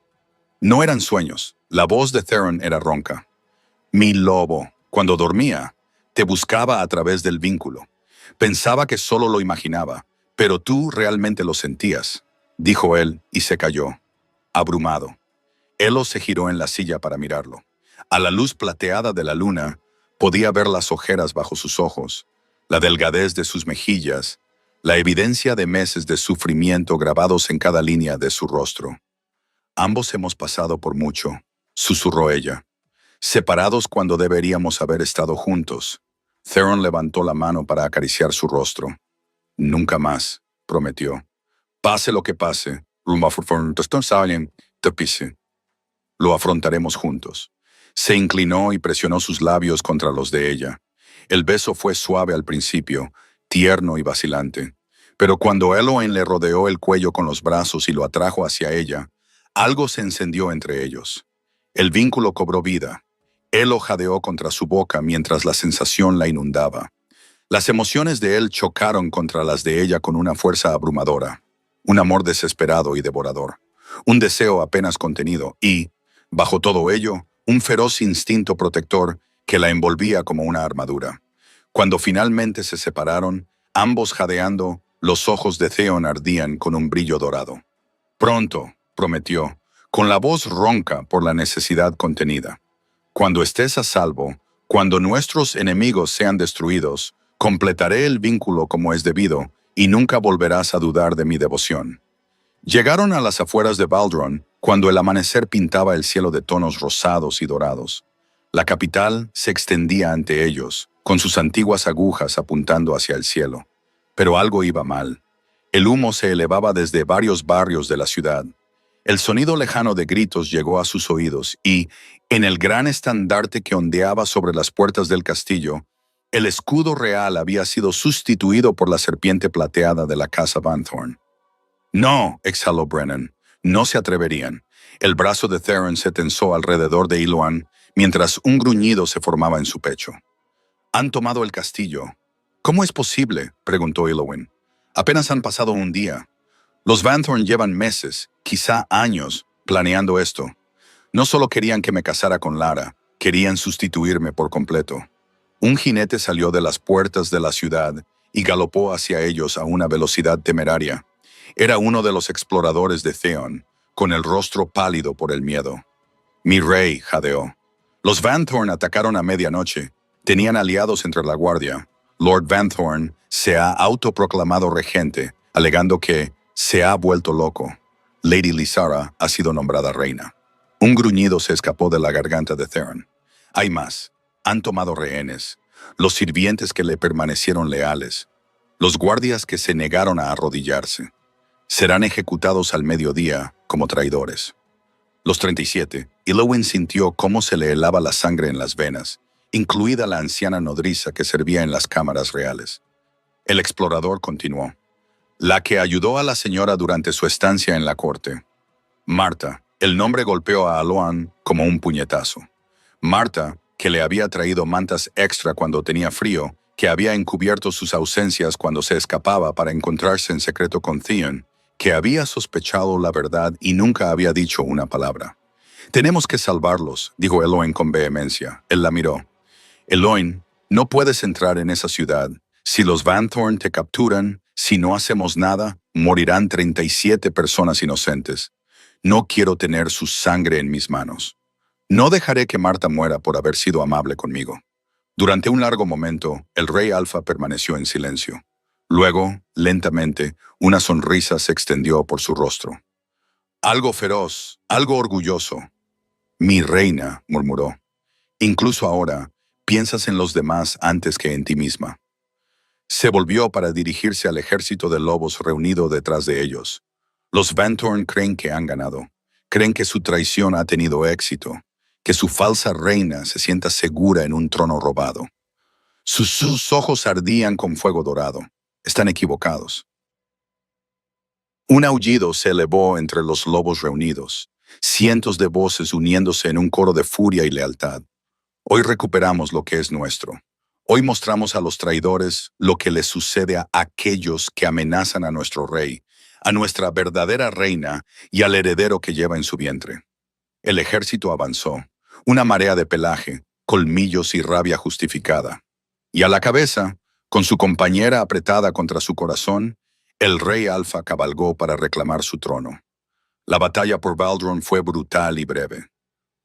No eran sueños. La voz de Theron era ronca. «Mi lobo, cuando dormía, te buscaba a través del vínculo. Pensaba que solo lo imaginaba, pero tú realmente lo sentías. dijo él, y se cayó, abrumado. Elo se giró en la silla para mirarlo. A la luz plateada de la luna, podía ver las ojeras bajo sus ojos, la delgadez de sus mejillas, la evidencia de meses de sufrimiento grabados en cada línea de su rostro. Ambos hemos pasado por mucho, susurró ella. Separados cuando deberíamos haber estado juntos. Theron levantó la mano para acariciar su rostro. Nunca más, prometió. Pase lo que pase, lo afrontaremos juntos. Se inclinó y presionó sus labios contra los de ella. El beso fue suave al principio, tierno y vacilante. Pero cuando Eloin le rodeó el cuello con los brazos y lo atrajo hacia ella, algo se encendió entre ellos. El vínculo cobró vida. Elo jadeó contra su boca mientras la sensación la inundaba. Las emociones de él chocaron contra las de ella con una fuerza abrumadora. Un amor desesperado y devorador. Un deseo apenas contenido y, bajo todo ello, un feroz instinto protector que la envolvía como una armadura. Cuando finalmente se separaron, ambos jadeando, los ojos de Theon ardían con un brillo dorado. Pronto, prometió, con la voz ronca por la necesidad contenida. Cuando estés a salvo, cuando nuestros enemigos sean destruidos, completaré el vínculo como es debido, y nunca volverás a dudar de mi devoción. Llegaron a las afueras de Baldron cuando el amanecer pintaba el cielo de tonos rosados y dorados. La capital se extendía ante ellos, con sus antiguas agujas apuntando hacia el cielo. Pero algo iba mal. El humo se elevaba desde varios barrios de la ciudad. El sonido lejano de gritos llegó a sus oídos y, en el gran estandarte que ondeaba sobre las puertas del castillo, el escudo real había sido sustituido por la serpiente plateada de la casa Vanthorne. No, exhaló Brennan. No se atreverían. El brazo de Theron se tensó alrededor de Iluan mientras un gruñido se formaba en su pecho. Han tomado el castillo. ¿Cómo es posible?, preguntó Iluan. Apenas han pasado un día. Los Vanthorne llevan meses, quizá años, planeando esto. No solo querían que me casara con Lara, querían sustituirme por completo. Un jinete salió de las puertas de la ciudad y galopó hacia ellos a una velocidad temeraria. Era uno de los exploradores de Theon, con el rostro pálido por el miedo. Mi rey, jadeó. Los Vanthorne atacaron a medianoche. Tenían aliados entre la guardia. Lord Vanthorne se ha autoproclamado regente, alegando que se ha vuelto loco. Lady Lysara ha sido nombrada reina. Un gruñido se escapó de la garganta de Theron. Hay más. Han tomado rehenes. Los sirvientes que le permanecieron leales. Los guardias que se negaron a arrodillarse. Serán ejecutados al mediodía como traidores. Los 37, Iluwin sintió cómo se le helaba la sangre en las venas, incluida la anciana nodriza que servía en las cámaras reales. El explorador continuó. La que ayudó a la señora durante su estancia en la corte. Marta, el nombre golpeó a Aloan como un puñetazo. Marta, que le había traído mantas extra cuando tenía frío, que había encubierto sus ausencias cuando se escapaba para encontrarse en secreto con Theon, que había sospechado la verdad y nunca había dicho una palabra. Tenemos que salvarlos, dijo Eloin con vehemencia. Él la miró. Eloin, no puedes entrar en esa ciudad. Si los Vanthorne te capturan, si no hacemos nada, morirán 37 personas inocentes. No quiero tener su sangre en mis manos. No dejaré que Marta muera por haber sido amable conmigo. Durante un largo momento, el rey Alfa permaneció en silencio. Luego, lentamente, una sonrisa se extendió por su rostro. Algo feroz, algo orgulloso. Mi reina, murmuró. Incluso ahora, piensas en los demás antes que en ti misma. Se volvió para dirigirse al ejército de lobos reunido detrás de ellos. Los Vanthorne creen que han ganado. Creen que su traición ha tenido éxito, que su falsa reina se sienta segura en un trono robado. Sus ojos ardían con fuego dorado. Están equivocados. Un aullido se elevó entre los lobos reunidos, cientos de voces uniéndose en un coro de furia y lealtad. Hoy recuperamos lo que es nuestro. Hoy mostramos a los traidores lo que les sucede a aquellos que amenazan a nuestro rey, a nuestra verdadera reina y al heredero que lleva en su vientre. El ejército avanzó, una marea de pelaje, colmillos y rabia justificada. Y a la cabeza, con su compañera apretada contra su corazón, El rey Alfa cabalgó para reclamar su trono. La batalla por Valdron fue brutal y breve.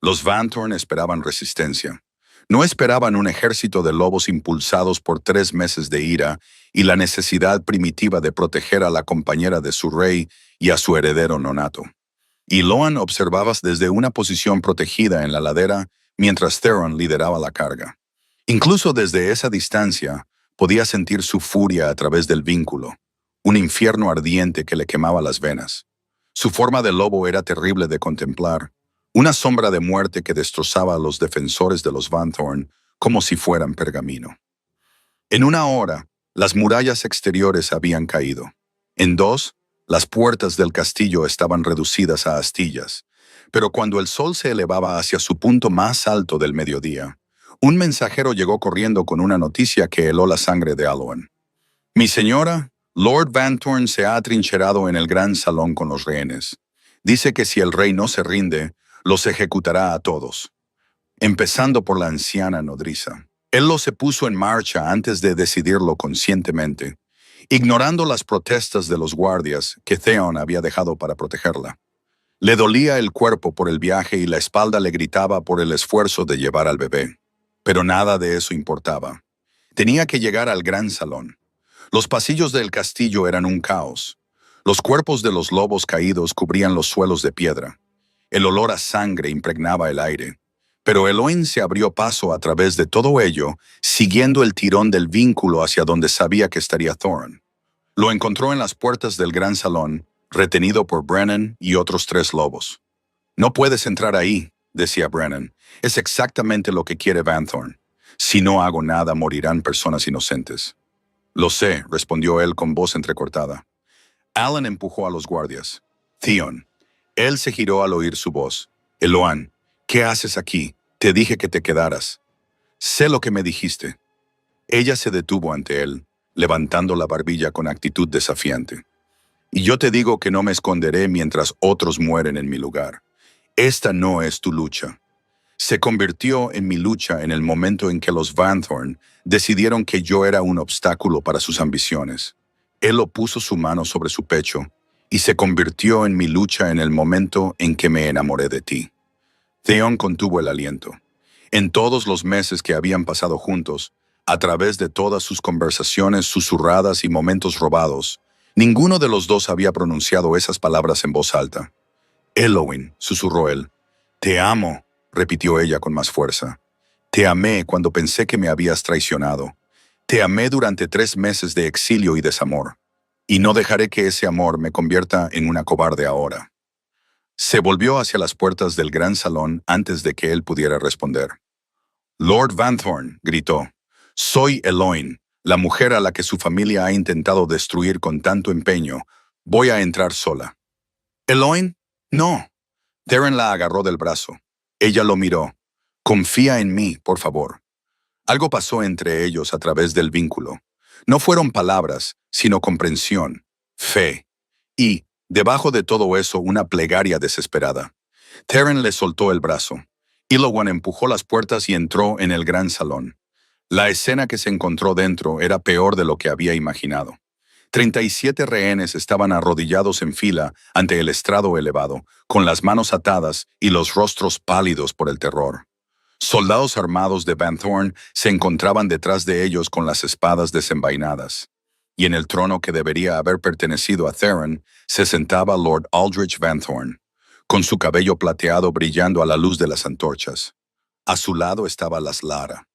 Los Vanthorn esperaban resistencia. No esperaban un ejército de lobos impulsados por 3 meses de ira y la necesidad primitiva de proteger a la compañera de su rey y a su heredero nonato. Y Loan observaba desde una posición protegida en la ladera mientras Theron lideraba la carga. Incluso desde esa distancia podía sentir su furia a través del vínculo, un infierno ardiente que le quemaba las venas. Su forma de lobo era terrible de contemplar, una sombra de muerte que destrozaba a los defensores de los Vanthorn como si fueran pergamino. En una hora, las murallas exteriores habían caído. En 2, las puertas del castillo estaban reducidas a astillas, pero cuando el sol se elevaba hacia su punto más alto del mediodía, un mensajero llegó corriendo con una noticia que heló la sangre de Aloan. «Mi señora, Lord Vanthorn se ha atrincherado en el gran salón con los rehenes. Dice que si el rey no se rinde, los ejecutará a todos, empezando por la anciana nodriza. Él se puso en marcha antes de decidirlo conscientemente, ignorando las protestas de los guardias que Theon había dejado para protegerla. Le dolía el cuerpo por el viaje y la espalda le gritaba por el esfuerzo de llevar al bebé. Pero nada de eso importaba. Tenía que llegar al gran salón. Los pasillos del castillo eran un caos. Los cuerpos de los lobos caídos cubrían los suelos de piedra. El olor a sangre impregnaba el aire. Pero Eloin se abrió paso a través de todo ello, siguiendo el tirón del vínculo hacia donde sabía que estaría Thorin. Lo encontró en las puertas del gran salón, retenido por Brennan y otros 3 lobos. «No puedes entrar ahí», decía Brennan. «Es exactamente lo que quiere Vanthorn. Si no hago nada, morirán personas inocentes». «Lo sé», respondió él con voz entrecortada. Alan empujó a los guardias. «Theon». Él se giró al oír su voz. «Eloan, ¿qué haces aquí? Te dije que te quedaras». «Sé lo que me dijiste». Ella se detuvo ante él, levantando la barbilla con actitud desafiante. «Y yo te digo que no me esconderé mientras otros mueren en mi lugar. Esta no es tu lucha». Se convirtió en mi lucha en el momento en que los Vanthorn decidieron que yo era un obstáculo para sus ambiciones. Él puso su mano sobre su pecho y se convirtió en mi lucha en el momento en que me enamoré de ti. Theon contuvo el aliento. En todos los meses que habían pasado juntos, a través de todas sus conversaciones susurradas y momentos robados, ninguno de los dos había pronunciado esas palabras en voz alta. «Eloin», susurró él. «Te amo», repitió ella con más fuerza. «Te amé cuando pensé que me habías traicionado. Te amé durante 3 meses de exilio y desamor. Y no dejaré que ese amor me convierta en una cobarde ahora». Se volvió hacia las puertas del gran salón antes de que él pudiera responder. «Lord Vanthorn», gritó. «Soy Eloin, la mujer a la que su familia ha intentado destruir con tanto empeño. Voy a entrar sola». «¿Eloin? No». Theron la agarró del brazo. Ella lo miró. «Confía en mí, por favor». Algo pasó entre ellos a través del vínculo. No fueron palabras, sino comprensión, fe. Y, debajo de todo eso, una plegaria desesperada. Theron le soltó el brazo. Elowan empujó las puertas y entró en el gran salón. La escena que se encontró dentro era peor de lo que había imaginado. 37 rehenes estaban arrodillados en fila ante el estrado elevado, con las manos atadas y los rostros pálidos por el terror. Soldados armados de Vanthorn se encontraban detrás de ellos con las espadas desenvainadas. Y en el trono que debería haber pertenecido a Theron se sentaba Lord Aldrich Vanthorn, con su cabello plateado brillando a la luz de las antorchas. A su lado estaba Las Lara.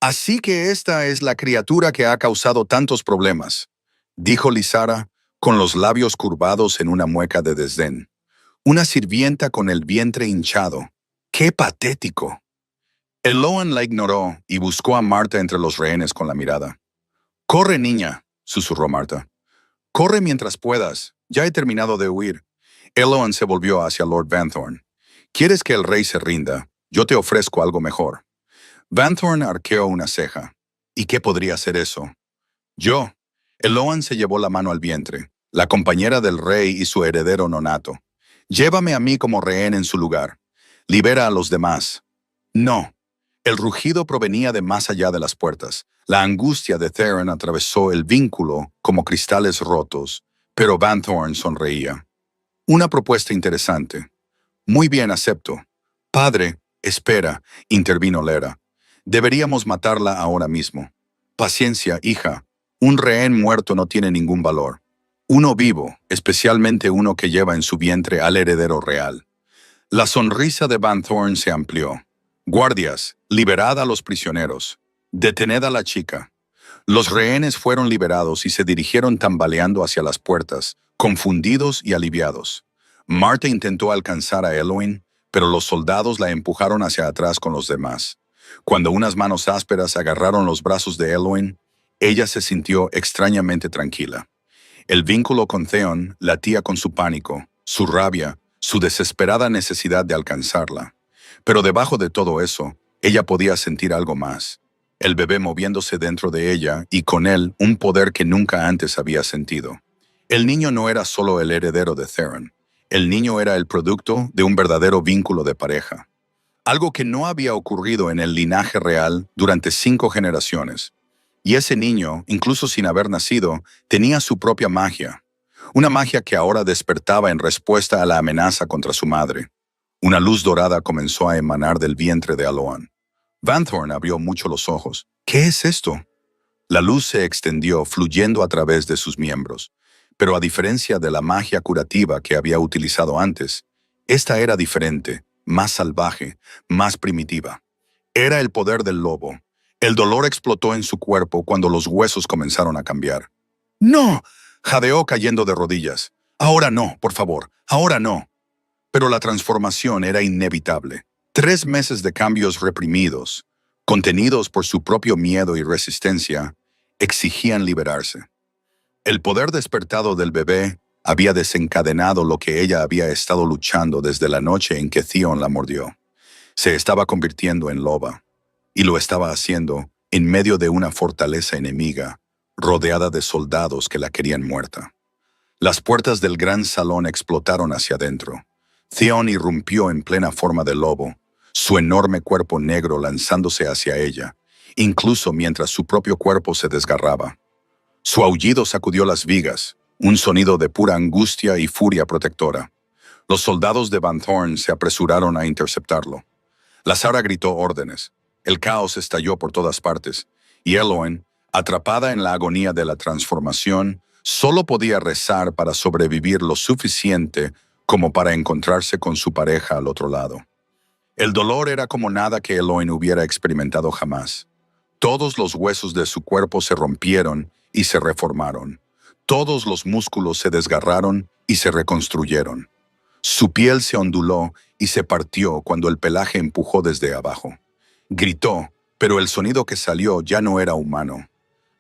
«Así que esta es la criatura que ha causado tantos problemas», dijo Lysara, con los labios curvados en una mueca de desdén. «Una sirvienta con el vientre hinchado. ¡Qué patético!». Eloan la ignoró y buscó a Marta entre los rehenes con la mirada. «Corre, niña», susurró Marta. «Corre mientras puedas. Ya he terminado de huir». Eloan se volvió hacia Lord Vanthorn. «¿Quieres que el rey se rinda? Yo te ofrezco algo mejor». Vanthorn arqueó una ceja. «¿Y qué podría ser eso?» «Yo». Eloan se llevó la mano al vientre, la compañera del rey y su heredero nonato. «Llévame a mí como rehén en su lugar. Libera a los demás». «No». El rugido provenía de más allá de las puertas, La angustia de Theron atravesó el vínculo como cristales rotos, pero Van Thorn sonreía. Una propuesta interesante. Muy bien, acepto. Padre, espera, intervino Lera. Deberíamos matarla ahora mismo. Paciencia, hija. Un rehén muerto no tiene ningún valor. Uno vivo, especialmente uno que lleva en su vientre al heredero real. La sonrisa de Van Thorn se amplió. Guardias, liberad a los prisioneros. Detened a la chica. Los rehenes fueron liberados y se dirigieron tambaleando hacia las puertas, confundidos y aliviados. Marta intentó alcanzar a Eloin, pero los soldados la empujaron hacia atrás con los demás. Cuando unas manos ásperas agarraron los brazos de Eloin, ella se sintió extrañamente tranquila. El vínculo con Theon latía con su pánico, su rabia, su desesperada necesidad de alcanzarla. Pero debajo de todo eso, ella podía sentir algo más. El bebé moviéndose dentro de ella y con él un poder que nunca antes había sentido. El niño no era solo el heredero de Theron. El niño era el producto de un verdadero vínculo de pareja. Algo que no había ocurrido en el linaje real durante 5 generaciones. Y ese niño, incluso sin haber nacido, tenía su propia magia. Una magia que ahora despertaba en respuesta a la amenaza contra su madre. Una luz dorada comenzó a emanar del vientre de Aloan. Van Thorn abrió mucho los ojos. ¿Qué es esto? La luz se extendió, fluyendo a través de sus miembros. Pero a diferencia de la magia curativa que había utilizado antes, esta era diferente, más salvaje, más primitiva. Era el poder del lobo. El dolor explotó en su cuerpo cuando los huesos comenzaron a cambiar. ¡No! Jadeó cayendo de rodillas. Ahora no, por favor, ahora no. Pero la transformación era inevitable. 3 meses de cambios reprimidos, contenidos por su propio miedo y resistencia, exigían liberarse. El poder despertado del bebé había desencadenado lo que ella había estado luchando desde la noche en que Theon la mordió. Se estaba convirtiendo en loba, y lo estaba haciendo en medio de una fortaleza enemiga, rodeada de soldados que la querían muerta. Las puertas del gran salón explotaron hacia adentro. Theon irrumpió en plena forma de lobo, su enorme cuerpo negro lanzándose hacia ella, incluso mientras su propio cuerpo se desgarraba. Su aullido sacudió las vigas, un sonido de pura angustia y furia protectora. Los soldados de Van Thorn se apresuraron a interceptarlo. La Sara gritó órdenes. El caos estalló por todas partes, y Eloin, atrapada en la agonía de la transformación, solo podía rezar para sobrevivir lo suficiente como para encontrarse con su pareja al otro lado. El dolor era como nada que Eloin hubiera experimentado jamás. Todos los huesos de su cuerpo se rompieron y se reformaron. Todos los músculos se desgarraron y se reconstruyeron. Su piel se onduló y se partió cuando el pelaje empujó desde abajo. Gritó, pero el sonido que salió ya no era humano.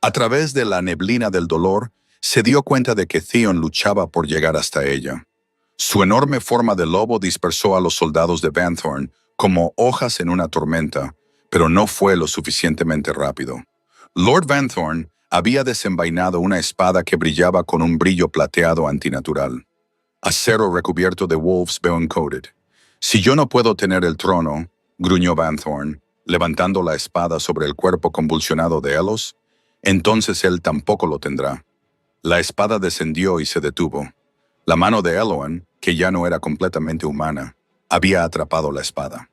A través de la neblina del dolor, se dio cuenta de que Theon luchaba por llegar hasta ella. Su enorme forma de lobo dispersó a los soldados de Van Thorn como hojas en una tormenta, pero no fue lo suficientemente rápido. Lord Van Thorn había desenvainado una espada que brillaba con un brillo plateado antinatural. Acero recubierto de Wolf's Bone Coated. Si yo no puedo tener el trono, gruñó Van Thorn, levantando la espada sobre el cuerpo convulsionado de Elos, entonces él tampoco lo tendrá. La espada descendió y se detuvo. La mano de Eloin, que ya no era completamente humana, había atrapado la espada.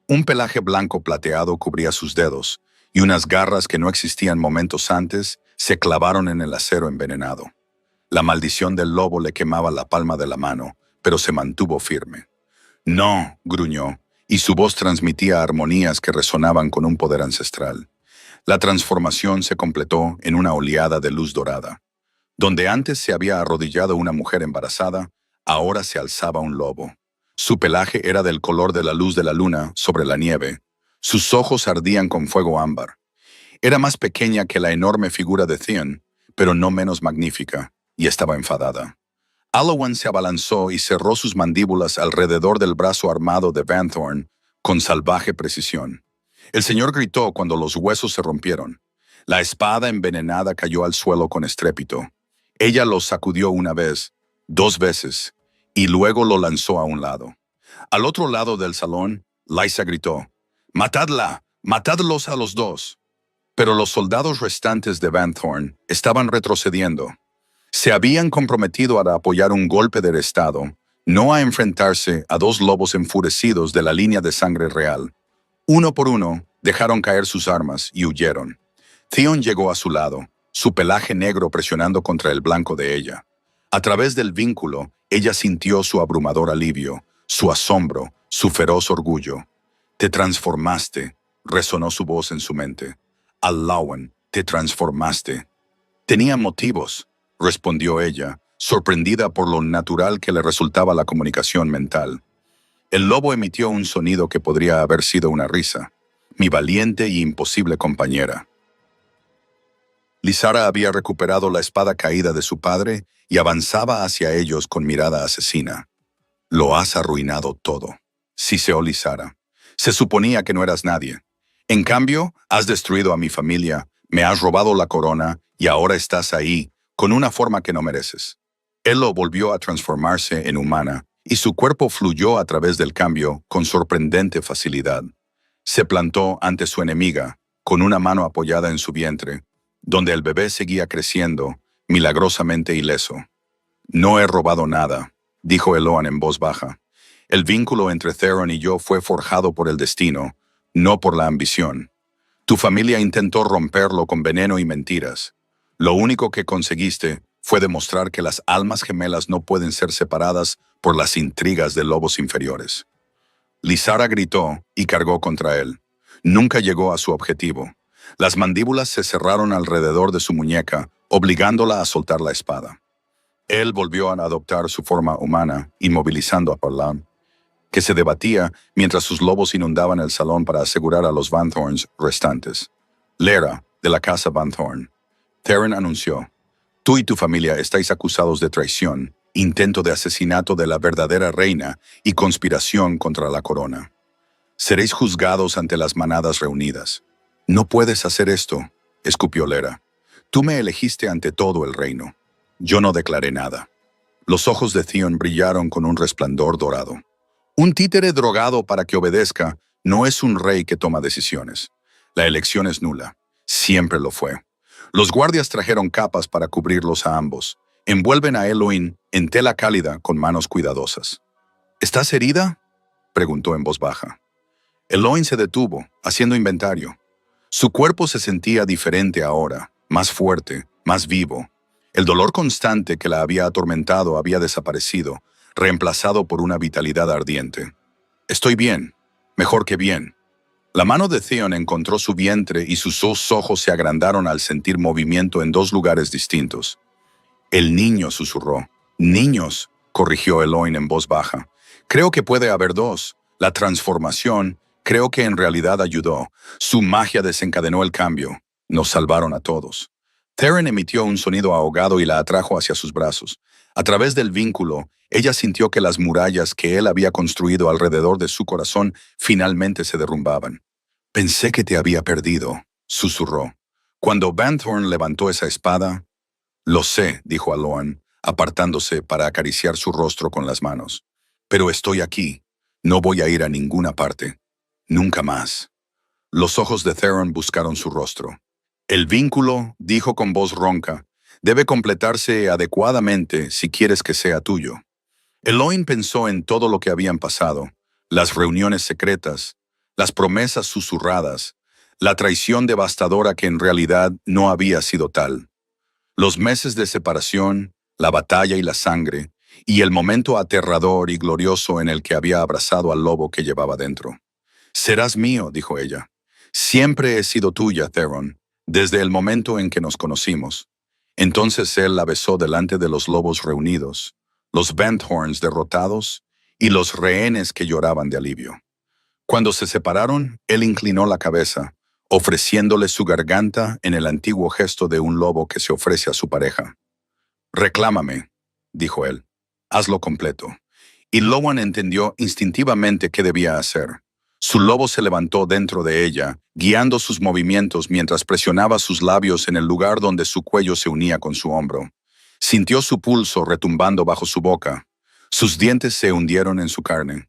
Un pelaje blanco plateado cubría sus dedos, y unas garras que no existían momentos antes se clavaron en el acero envenenado. La maldición del lobo le quemaba la palma de la mano, pero se mantuvo firme. «No», gruñó, y su voz transmitía armonías que resonaban con un poder ancestral. La transformación se completó en una oleada de luz dorada. Donde antes se había arrodillado una mujer embarazada, ahora se alzaba un lobo. Su pelaje era del color de la luz de la luna sobre la nieve. Sus ojos ardían con fuego ámbar. Era más pequeña que la enorme figura de Theon, pero no menos magnífica, y estaba enfadada. Allowan se abalanzó y cerró sus mandíbulas alrededor del brazo armado de Van Thorn con salvaje precisión. El señor gritó cuando los huesos se rompieron. La espada envenenada cayó al suelo con estrépito. Ella lo sacudió una vez, 2 veces, y luego lo lanzó a un lado. Al otro lado del salón, Lysa gritó, «¡Matadla! ¡Matadlos a los 2!». Pero los soldados restantes de Van Thorn estaban retrocediendo. Se habían comprometido a apoyar un golpe del Estado, no a enfrentarse a dos lobos enfurecidos de la línea de sangre real. Uno por uno, dejaron caer sus armas y huyeron. Theon llegó a su lado, su pelaje negro presionando contra el blanco de ella. A través del vínculo, ella sintió su abrumador alivio, su asombro, su feroz orgullo. «Te transformaste», resonó su voz en su mente. «Allawan, te transformaste». «Tenía motivos», respondió ella, sorprendida por lo natural que le resultaba la comunicación mental. El lobo emitió un sonido que podría haber sido una risa. «Mi valiente y imposible compañera». Lysara había recuperado la espada caída de su padre y avanzaba hacia ellos con mirada asesina. «Lo has arruinado todo», siseó Lysara. «Se suponía que no eras nadie. En cambio, has destruido a mi familia, me has robado la corona y ahora estás ahí, con una forma que no mereces». Elo volvió a transformarse en humana y su cuerpo fluyó a través del cambio con sorprendente facilidad. Se plantó ante su enemiga, con una mano apoyada en su vientre, donde el bebé seguía creciendo, milagrosamente ileso. «No he robado nada», dijo Eloan en voz baja. «El vínculo entre Theron y yo fue forjado por el destino, no por la ambición. Tu familia intentó romperlo con veneno y mentiras. Lo único que conseguiste fue demostrar que las almas gemelas no pueden ser separadas por las intrigas de lobos inferiores». Lysara gritó y cargó contra él. Nunca llegó a su objetivo. Las mandíbulas se cerraron alrededor de su muñeca, obligándola a soltar la espada. Él volvió a adoptar su forma humana, inmovilizando a Parlam, que se debatía mientras sus lobos inundaban el salón para asegurar a los Van Thorns restantes. «Lera, de la casa Van Thorn». Theron anunció: «Tú y tu familia estáis acusados de traición, intento de asesinato de la verdadera reina y conspiración contra la corona. Seréis juzgados ante las manadas reunidas». «No puedes hacer esto», escupió Lera. «Tú me elegiste ante todo el reino. Yo no declaré nada». Los ojos de Theon brillaron con un resplandor dorado. «Un títere drogado para que obedezca no es un rey que toma decisiones. La elección es nula. Siempre lo fue». Los guardias trajeron capas para cubrirlos a ambos. Envuelven a Eloin en tela cálida con manos cuidadosas. «¿Estás herida?», preguntó en voz baja. Eloin se detuvo, haciendo inventario. Su cuerpo se sentía diferente ahora, más fuerte, más vivo. El dolor constante que la había atormentado había desaparecido, reemplazado por una vitalidad ardiente. «Estoy bien, mejor que bien». La mano de Theon encontró su vientre y sus dos ojos se agrandaron al sentir movimiento en dos lugares distintos. «El niño», susurró. «Niños», corrigió Eloin en voz baja. «Creo que puede haber dos. La transformación, creo que en realidad ayudó. Su magia desencadenó el cambio. Nos salvaron a todos». Theron emitió un sonido ahogado y la atrajo hacia sus brazos. A través del vínculo, ella sintió que las murallas que él había construido alrededor de su corazón finalmente se derrumbaban. «Pensé que te había perdido», susurró. Cuando Van Thorn levantó esa espada... «Lo sé», dijo Aloan, apartándose para acariciar su rostro con las manos. «Pero estoy aquí. No voy a ir a ninguna parte. Nunca más». Los ojos de Theron buscaron su rostro. «El vínculo», dijo con voz ronca, «debe completarse adecuadamente si quieres que sea tuyo». Eloin pensó en todo lo que habían pasado, las reuniones secretas, las promesas susurradas, la traición devastadora que en realidad no había sido tal, los meses de separación, la batalla y la sangre, y el momento aterrador y glorioso en el que había abrazado al lobo que llevaba dentro. «Serás mío», dijo ella. «Siempre he sido tuya, Theron, desde el momento en que nos conocimos». Entonces él la besó delante de los lobos reunidos, los Van Thorns derrotados y los rehenes que lloraban de alivio. Cuando se separaron, él inclinó la cabeza, ofreciéndole su garganta en el antiguo gesto de un lobo que se ofrece a su pareja. «Reclámame», dijo él. «Hazlo completo». Y Lowan entendió instintivamente qué debía hacer. Su lobo se levantó dentro de ella, guiando sus movimientos mientras presionaba sus labios en el lugar donde su cuello se unía con su hombro. Sintió su pulso retumbando bajo su boca. Sus dientes se hundieron en su carne.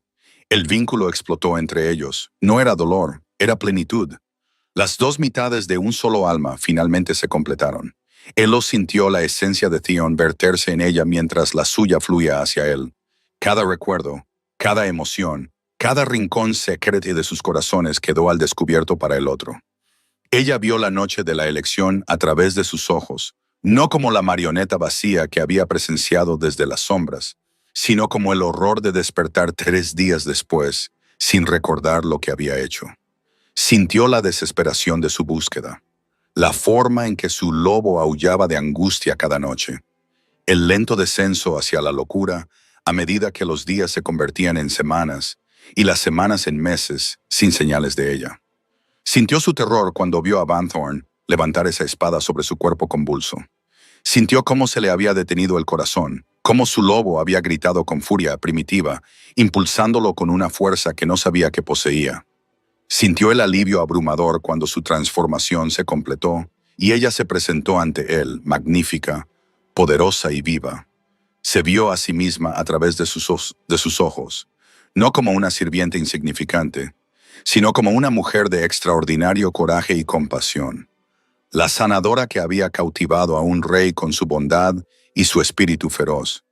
El vínculo explotó entre ellos. No era dolor, era plenitud. Las dos mitades de un solo alma finalmente se completaron. Él sintió la esencia de Theon verterse en ella mientras la suya fluía hacia él. Cada recuerdo, cada emoción, cada rincón secreto de sus corazones quedó al descubierto para el otro. Ella vio la noche de la elección a través de sus ojos, no como la marioneta vacía que había presenciado desde las sombras, sino como el horror de despertar 3 días después, sin recordar lo que había hecho. Sintió la desesperación de su búsqueda, la forma en que su lobo aullaba de angustia cada noche, el lento descenso hacia la locura a medida que los días se convertían en semanas y las semanas en meses sin señales de ella. Sintió su terror cuando vio a Vanthorn levantar esa espada sobre su cuerpo convulso. Sintió cómo se le había detenido el corazón, cómo su lobo había gritado con furia primitiva, impulsándolo con una fuerza que no sabía que poseía. Sintió el alivio abrumador cuando su transformación se completó y ella se presentó ante él, magnífica, poderosa y viva. Se vio a sí misma a través de sus ojos, no como una sirvienta insignificante, sino como una mujer de extraordinario coraje y compasión, la sanadora que había cautivado a un rey con su bondad y su espíritu feroz,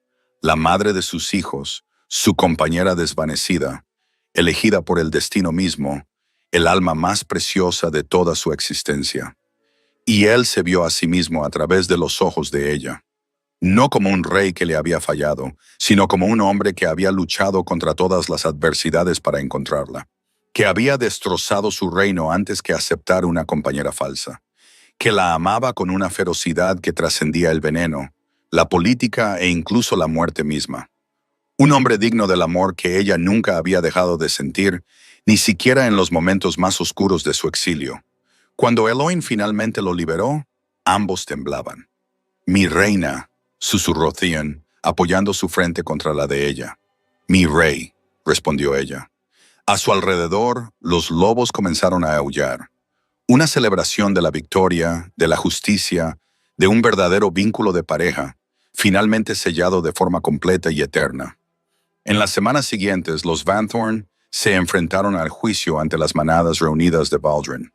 la madre de sus hijos, su compañera desvanecida, elegida por el destino mismo, el alma más preciosa de toda su existencia. Y él se vio a sí mismo a través de los ojos de ella, no como un rey que le había fallado, sino como un hombre que había luchado contra todas las adversidades para encontrarla, que había destrozado su reino antes que aceptar una compañera falsa, que la amaba con una ferocidad que trascendía el veneno, la política e incluso la muerte misma. Un hombre digno del amor que ella nunca había dejado de sentir, ni siquiera en los momentos más oscuros de su exilio. Cuando Eloin finalmente lo liberó, ambos temblaban. «Mi reina», susurró Theon, apoyando su frente contra la de ella. «Mi rey», respondió ella. A su alrededor, los lobos comenzaron a aullar. Una celebración de la victoria, de la justicia, de un verdadero vínculo de pareja, finalmente sellado de forma completa y eterna. En las semanas siguientes, los Vanthorn se enfrentaron al juicio ante las manadas reunidas de Valdren.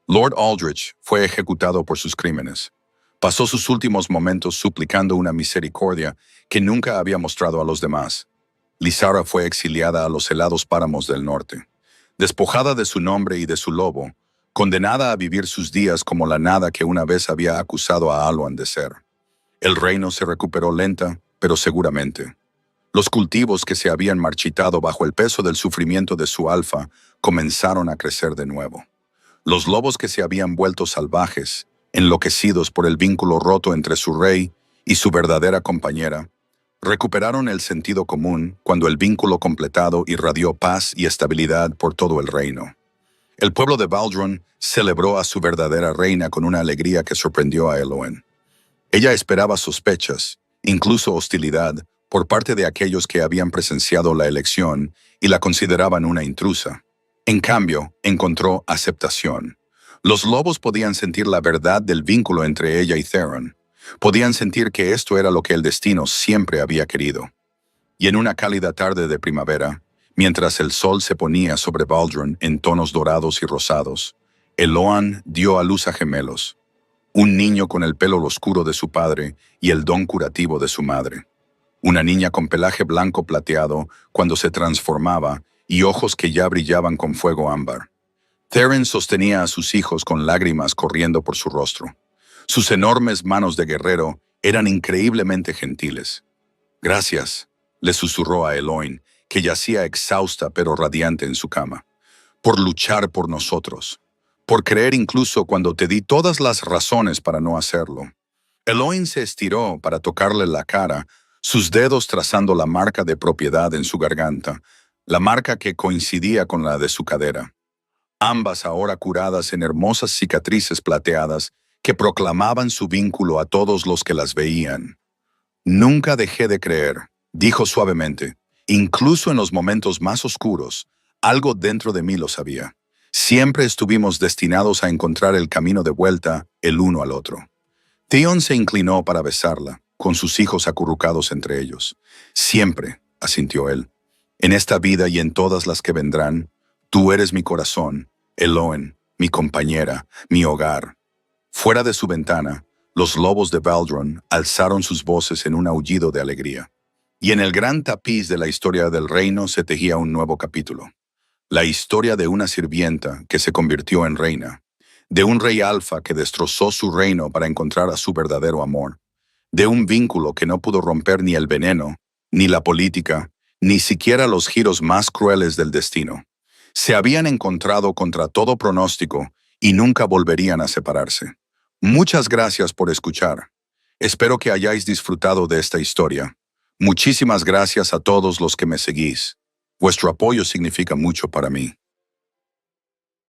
Lord Aldrich fue ejecutado por sus crímenes. Pasó sus últimos momentos suplicando una misericordia que nunca había mostrado a los demás. Lysara fue exiliada a los helados páramos del norte. Despojada de su nombre y de su lobo, condenada a vivir sus días como la nada que una vez había acusado a Aloan de ser. El reino se recuperó lenta, pero seguramente. Los cultivos que se habían marchitado bajo el peso del sufrimiento de su alfa comenzaron a crecer de nuevo. Los lobos que se habían vuelto salvajes, enloquecidos por el vínculo roto entre su rey y su verdadera compañera, recuperaron el sentido común cuando el vínculo completado irradió paz y estabilidad por todo el reino. El pueblo de Valdron celebró a su verdadera reina con una alegría que sorprendió a Eloin. Ella esperaba sospechas, incluso hostilidad, por parte de aquellos que habían presenciado la elección y la consideraban una intrusa. En cambio, encontró aceptación. Los lobos podían sentir la verdad del vínculo entre ella y Theron. Podían sentir que esto era lo que el destino siempre había querido. Y en una cálida tarde de primavera, mientras el sol se ponía sobre Valdron en tonos dorados y rosados, Eloan dio a luz a gemelos, un niño con el pelo oscuro de su padre y el don curativo de su madre. Una niña con pelaje blanco plateado cuando se transformaba y ojos que ya brillaban con fuego ámbar. Theron sostenía a sus hijos con lágrimas corriendo por su rostro. Sus enormes manos de guerrero eran increíblemente gentiles. «Gracias», le susurró a Eloin, que yacía exhausta pero radiante en su cama, «por luchar por nosotros, por creer incluso cuando te di todas las razones para no hacerlo». Eloin se estiró para tocarle la cara, sus dedos trazando la marca de propiedad en su garganta, la marca que coincidía con la de su cadera. Ambas ahora curadas en hermosas cicatrices plateadas que proclamaban su vínculo a todos los que las veían. «Nunca dejé de creer», dijo suavemente. «Incluso en los momentos más oscuros, algo dentro de mí lo sabía. Siempre estuvimos destinados a encontrar el camino de vuelta el uno al otro». Theon se inclinó para besarla, con sus hijos acurrucados entre ellos. «Siempre», asintió él. «En esta vida y en todas las que vendrán, tú eres mi corazón, Eloin, mi compañera, mi hogar. Fuera de su ventana, los lobos de Valdron alzaron sus voces en un aullido de alegría. Y en el gran tapiz de la historia del reino se tejía un nuevo capítulo. La historia de una sirvienta que se convirtió en reina, de un rey alfa que destrozó su reino para encontrar a su verdadero amor, de un vínculo que no pudo romper ni el veneno, ni la política, ni siquiera los giros más crueles del destino. Se habían encontrado contra todo pronóstico y nunca volverían a separarse. Muchas gracias por escuchar. Espero que hayáis disfrutado de esta historia. Muchísimas gracias a todos los que me seguís. Vuestro apoyo significa mucho para mí.